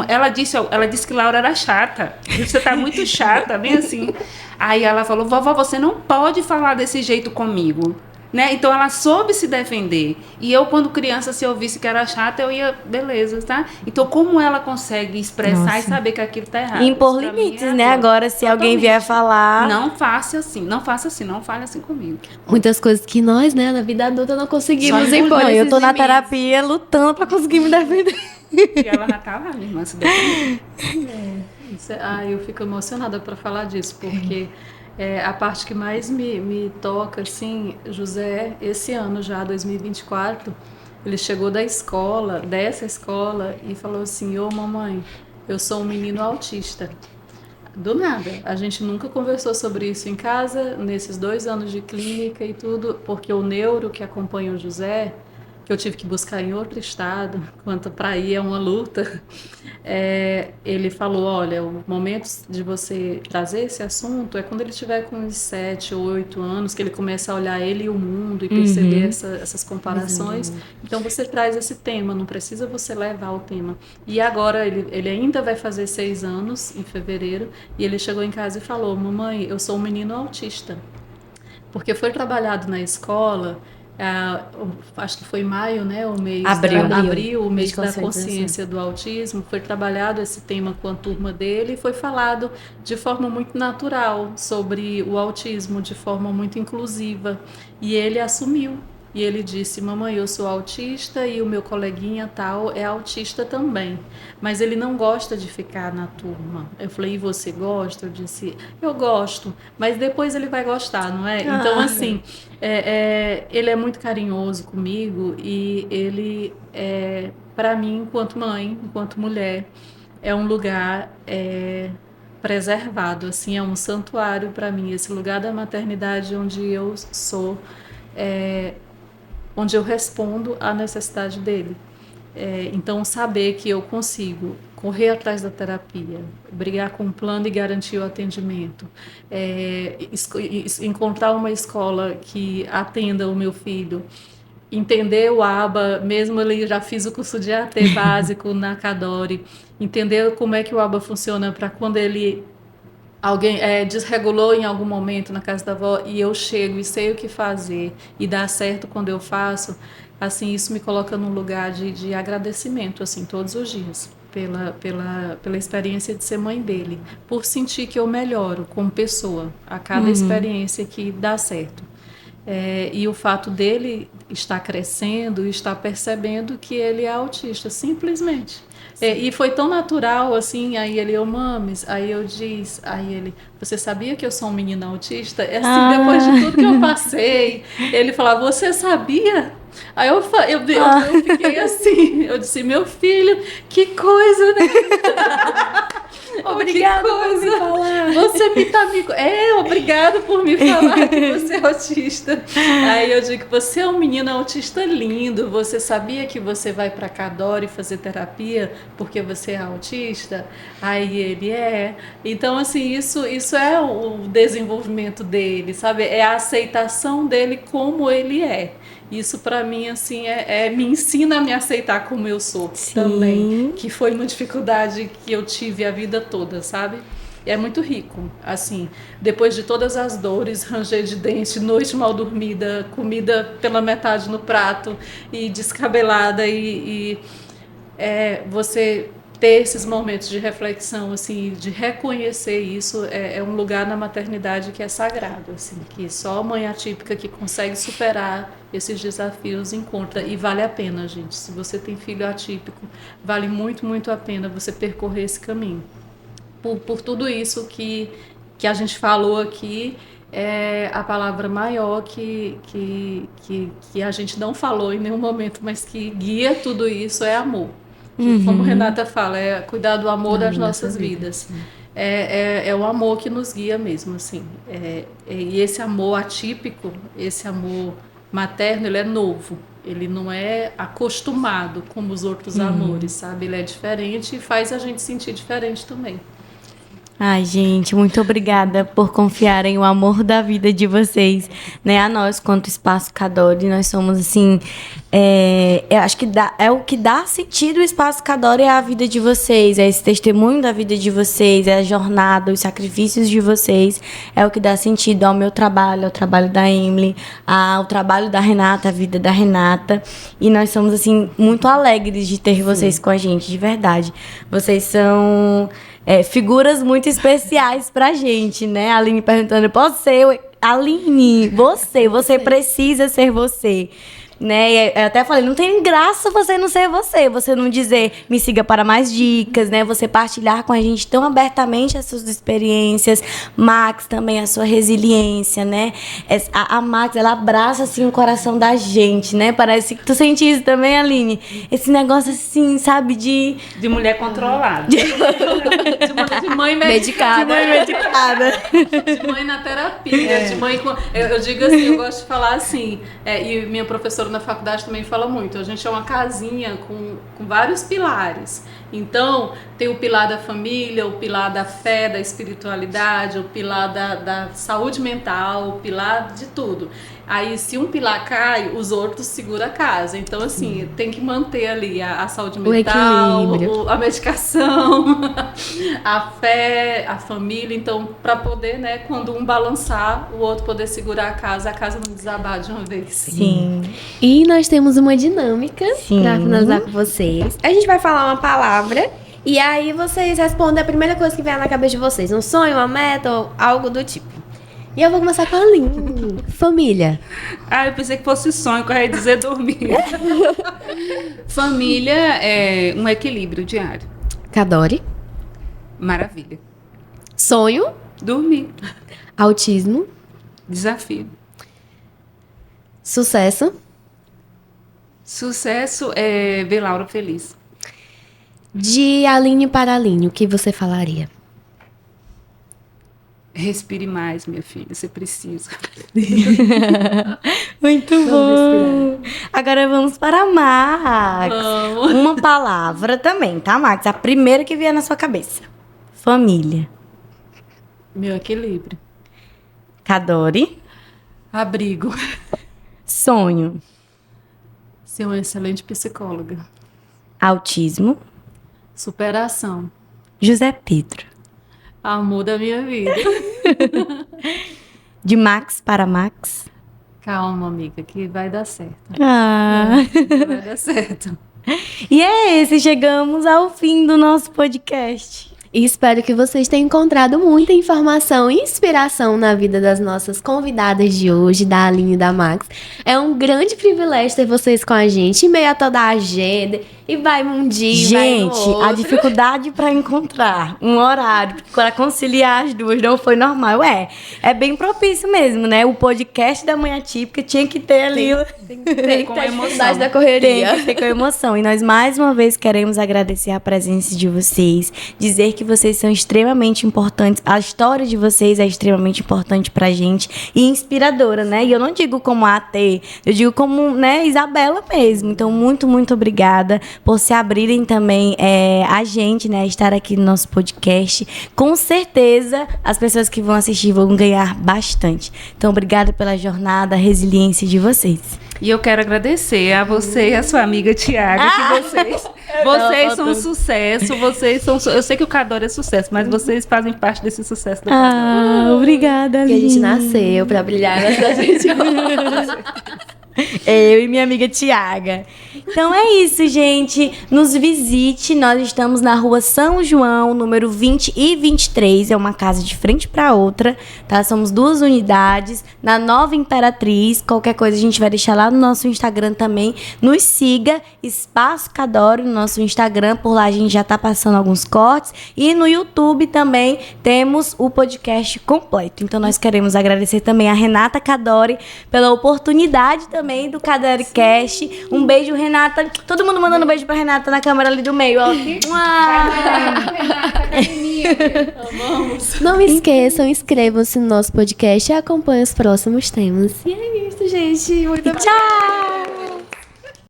ela disse que Laura era chata, você tá muito chata, bem assim. Aí ela falou, vovó, você não pode falar desse jeito comigo, né? Então ela soube se defender, e eu quando criança, se eu visse que era chata, eu ia, beleza, tá? Então como ela consegue expressar e saber que aquilo tá errado? E impor limites, né? Agora, se alguém vier falar... Não faça assim, não fale assim comigo. Muitas coisas que nós, né, na vida adulta não conseguimos impor. Eu tô na terapia lutando pra conseguir me defender. E ela já tá lá, minha irmã, se defendendo. Eu fico emocionada para falar disso, porque a parte que mais me toca, assim, José, esse ano já, 2024, ele chegou dessa escola, e falou assim, ô mamãe, eu sou um menino autista. Do nada. A gente nunca conversou sobre isso em casa, nesses 2 anos de clínica e tudo, porque o neuro que acompanha o José, que eu tive que buscar em outro estado, quanto para ir é uma luta, ele falou, olha, o momento de você trazer esse assunto é quando ele estiver com uns 7 ou 8 anos, que ele começa a olhar ele e o mundo e perceber essas comparações. Então você traz esse tema, não precisa você levar o tema. E agora ele ainda vai fazer 6 anos, em fevereiro, e ele chegou em casa e falou, mamãe, eu sou um menino autista. Porque foi trabalhado na escola... acho que foi maio, né, o mês abril, o mês da consciência do autismo, foi trabalhado esse tema com a turma dele e foi falado de forma muito natural sobre o autismo, de forma muito inclusiva, e ele assumiu. E ele disse, mamãe, eu sou autista e o meu coleguinha tal é autista também. Mas ele não gosta de ficar na turma. Eu falei, e você gosta? Eu disse, eu gosto. Mas depois ele vai gostar, não é? Então, assim, ele é muito carinhoso comigo e ele, para mim, enquanto mãe, enquanto mulher, é um lugar... preservado, assim, é um santuário para mim, esse lugar da maternidade onde eu sou... onde eu respondo à necessidade dele. Então, saber que eu consigo correr atrás da terapia, brigar com o plano e garantir o atendimento, encontrar uma escola que atenda o meu filho, entender o ABA, mesmo ele já fiz o curso de AT básico na Cadore, entender como é que o ABA funciona para quando alguém desregulou em algum momento na casa da avó e eu chego e sei o que fazer e dá certo quando eu faço, assim, isso me coloca num lugar de agradecimento, assim, todos os dias, pela experiência de ser mãe dele, por sentir que eu melhoro como pessoa a cada experiência que dá certo. E o fato dele estar crescendo e estar percebendo que ele é autista, simplesmente. E foi tão natural, assim, aí ele, mames, aí eu disse, aí ele, você sabia que eu sou um menino autista? Assim, depois de tudo que eu passei, ele falava, você sabia? Aí eu fiquei assim, eu disse, meu filho, que coisa, né? Obrigada por me falar. Você me tá me... obrigado por me falar que você é autista. Aí eu digo que você é um menino autista lindo. Você sabia que você vai para Cadore fazer terapia porque você é autista? Aí ele é. Então, assim, isso é o desenvolvimento dele, sabe? É a aceitação dele como ele é. Isso para mim assim me ensina a me aceitar como eu sou. Sim. Também, que foi uma dificuldade que eu tive a vida toda, sabe? É muito rico, assim, depois de todas as dores, ranger de dente, noite mal dormida, comida pela metade no prato e descabelada você ter esses momentos de reflexão, assim, de reconhecer isso, é um lugar na maternidade que é sagrado, assim, que só a mãe atípica que consegue superar esses desafios encontra, e vale a pena, gente. Se você tem filho atípico, vale muito, muito a pena você percorrer esse caminho. Por tudo isso que a gente falou aqui, a palavra maior que a gente não falou em nenhum momento, mas que guia tudo isso é amor. Como Renata fala, é cuidar do amor das nossas vidas. É o amor que nos guia mesmo, assim. E esse amor atípico, esse amor materno, ele é novo. Ele não é acostumado como os outros amores, sabe? Ele é diferente e faz a gente sentir diferente também. Ai, gente, muito obrigada por confiarem o amor da vida de vocês, né, a nós, quanto Espaço Cadore. Nós somos, assim, eu acho que o que dá sentido o Espaço Cadore é a vida de vocês, é esse testemunho da vida de vocês, é a jornada, os sacrifícios de vocês, é o que dá sentido ao meu trabalho, ao trabalho da Emily, ao trabalho da Renata, a vida da Renata. E nós somos, assim, muito alegres de ter vocês com a gente, de verdade. Vocês são... figuras muito especiais pra gente, né? A Aline perguntando, posso ser? Aline, você precisa ser você. Né? E eu até falei, não tem graça você não ser você não dizer, me siga para mais dicas, né? Você partilhar com a gente tão abertamente as suas experiências. Max também, a sua resiliência, né? A Max, ela abraça, assim, o coração da gente, né? Parece que tu sente isso também, Aline? Esse negócio, assim, sabe, de mulher controlada. De mãe medicada. De mãe medicada. De mãe na terapia. De mãe com... eu digo assim, eu gosto de falar assim, e minha professora na faculdade também fala muito, a gente é uma casinha com vários pilares. Então, tem o pilar da família, o pilar da fé, da espiritualidade, o pilar da saúde mental, o pilar de tudo. Aí, se um pilar cai, os outros seguram a casa. Então, assim, tem que manter ali a saúde mental, a medicação, a fé, a família. Então, para poder, né, quando um balançar, o outro poder segurar a casa não desabar de uma vez. Sim. E nós temos uma dinâmica para finalizar com vocês. A gente vai falar uma palavra e aí vocês respondem a primeira coisa que vier na cabeça de vocês. Um sonho, uma meta ou algo do tipo. E eu vou começar com a Aline. Família. Eu pensei que fosse sonho, que eu ia dizer dormir. Família é um equilíbrio diário. Cadore. Maravilha. Sonho. Dormir. Autismo. Desafio. Sucesso. Sucesso é ver Laura feliz. De Aline para Aline, o que você falaria? Respire mais, minha filha, você precisa. Muito bom. Agora vamos para a Max. Vamos. Uma palavra também, tá, Max? A primeira que vier na sua cabeça. Família. Meu equilíbrio. Cadore. Abrigo. Sonho. Ser uma excelente psicóloga. Autismo. Superação. José Pedro. Amor da minha vida. De Max para Max. Calma, amiga, que vai dar certo. Vai dar certo. E é esse, chegamos ao fim do nosso podcast. E espero que vocês tenham encontrado muita informação e inspiração na vida das nossas convidadas de hoje, da Aline e da Max. É um grande privilégio ter vocês com a gente, em meio a toda a agenda. E vai um dia, vai no Gente, outro. a dificuldade pra encontrar um horário para conciliar as duas não foi normal. É bem propício mesmo, né? O podcast da Manhã Típica tinha que ter ali... Tem que ter Com a emoção. dificuldade da Tem correria. que ter com emoção. E nós, mais uma vez, queremos agradecer a presença de vocês. Dizer que vocês são extremamente importantes. A história de vocês é extremamente importante pra gente. E inspiradora, né? E eu não digo como AT, eu digo como, né, Isabela mesmo. Então, muito, muito obrigada por se abrirem também a gente, né? Estar aqui no nosso podcast. Com certeza, as pessoas que vão assistir vão ganhar bastante. Então, obrigada pela jornada, a resiliência de vocês. E eu quero agradecer a você e a sua amiga Tiaga, que vocês são um sucesso, eu sei que o Cadore é sucesso, mas vocês fazem parte desse sucesso do Cadore. Obrigada, Que a gente Aline. nasceu pra brilhar nessa gente. Eu e minha amiga Tiaga. Então é isso, gente. Nos visite. Nós estamos na rua São João, número 20 e 23. É uma casa de frente para outra, tá? Somos 2 unidades. Na Nova Imperatriz. Qualquer coisa a gente vai deixar lá no nosso Instagram também. Nos siga, Espaço Cadore, no nosso Instagram. Por lá a gente já tá passando alguns cortes. E no YouTube também temos o podcast completo. Então nós queremos agradecer também a Renata Cadore pela oportunidade também do Cadore Cast. Um beijo, Renata. Todo mundo mandando um beijo pra Renata na câmera ali do meio, ó. Não esqueçam, inscrevam-se no nosso podcast e acompanhem os próximos temas. E é isso, gente. Muito obrigada. Tchau!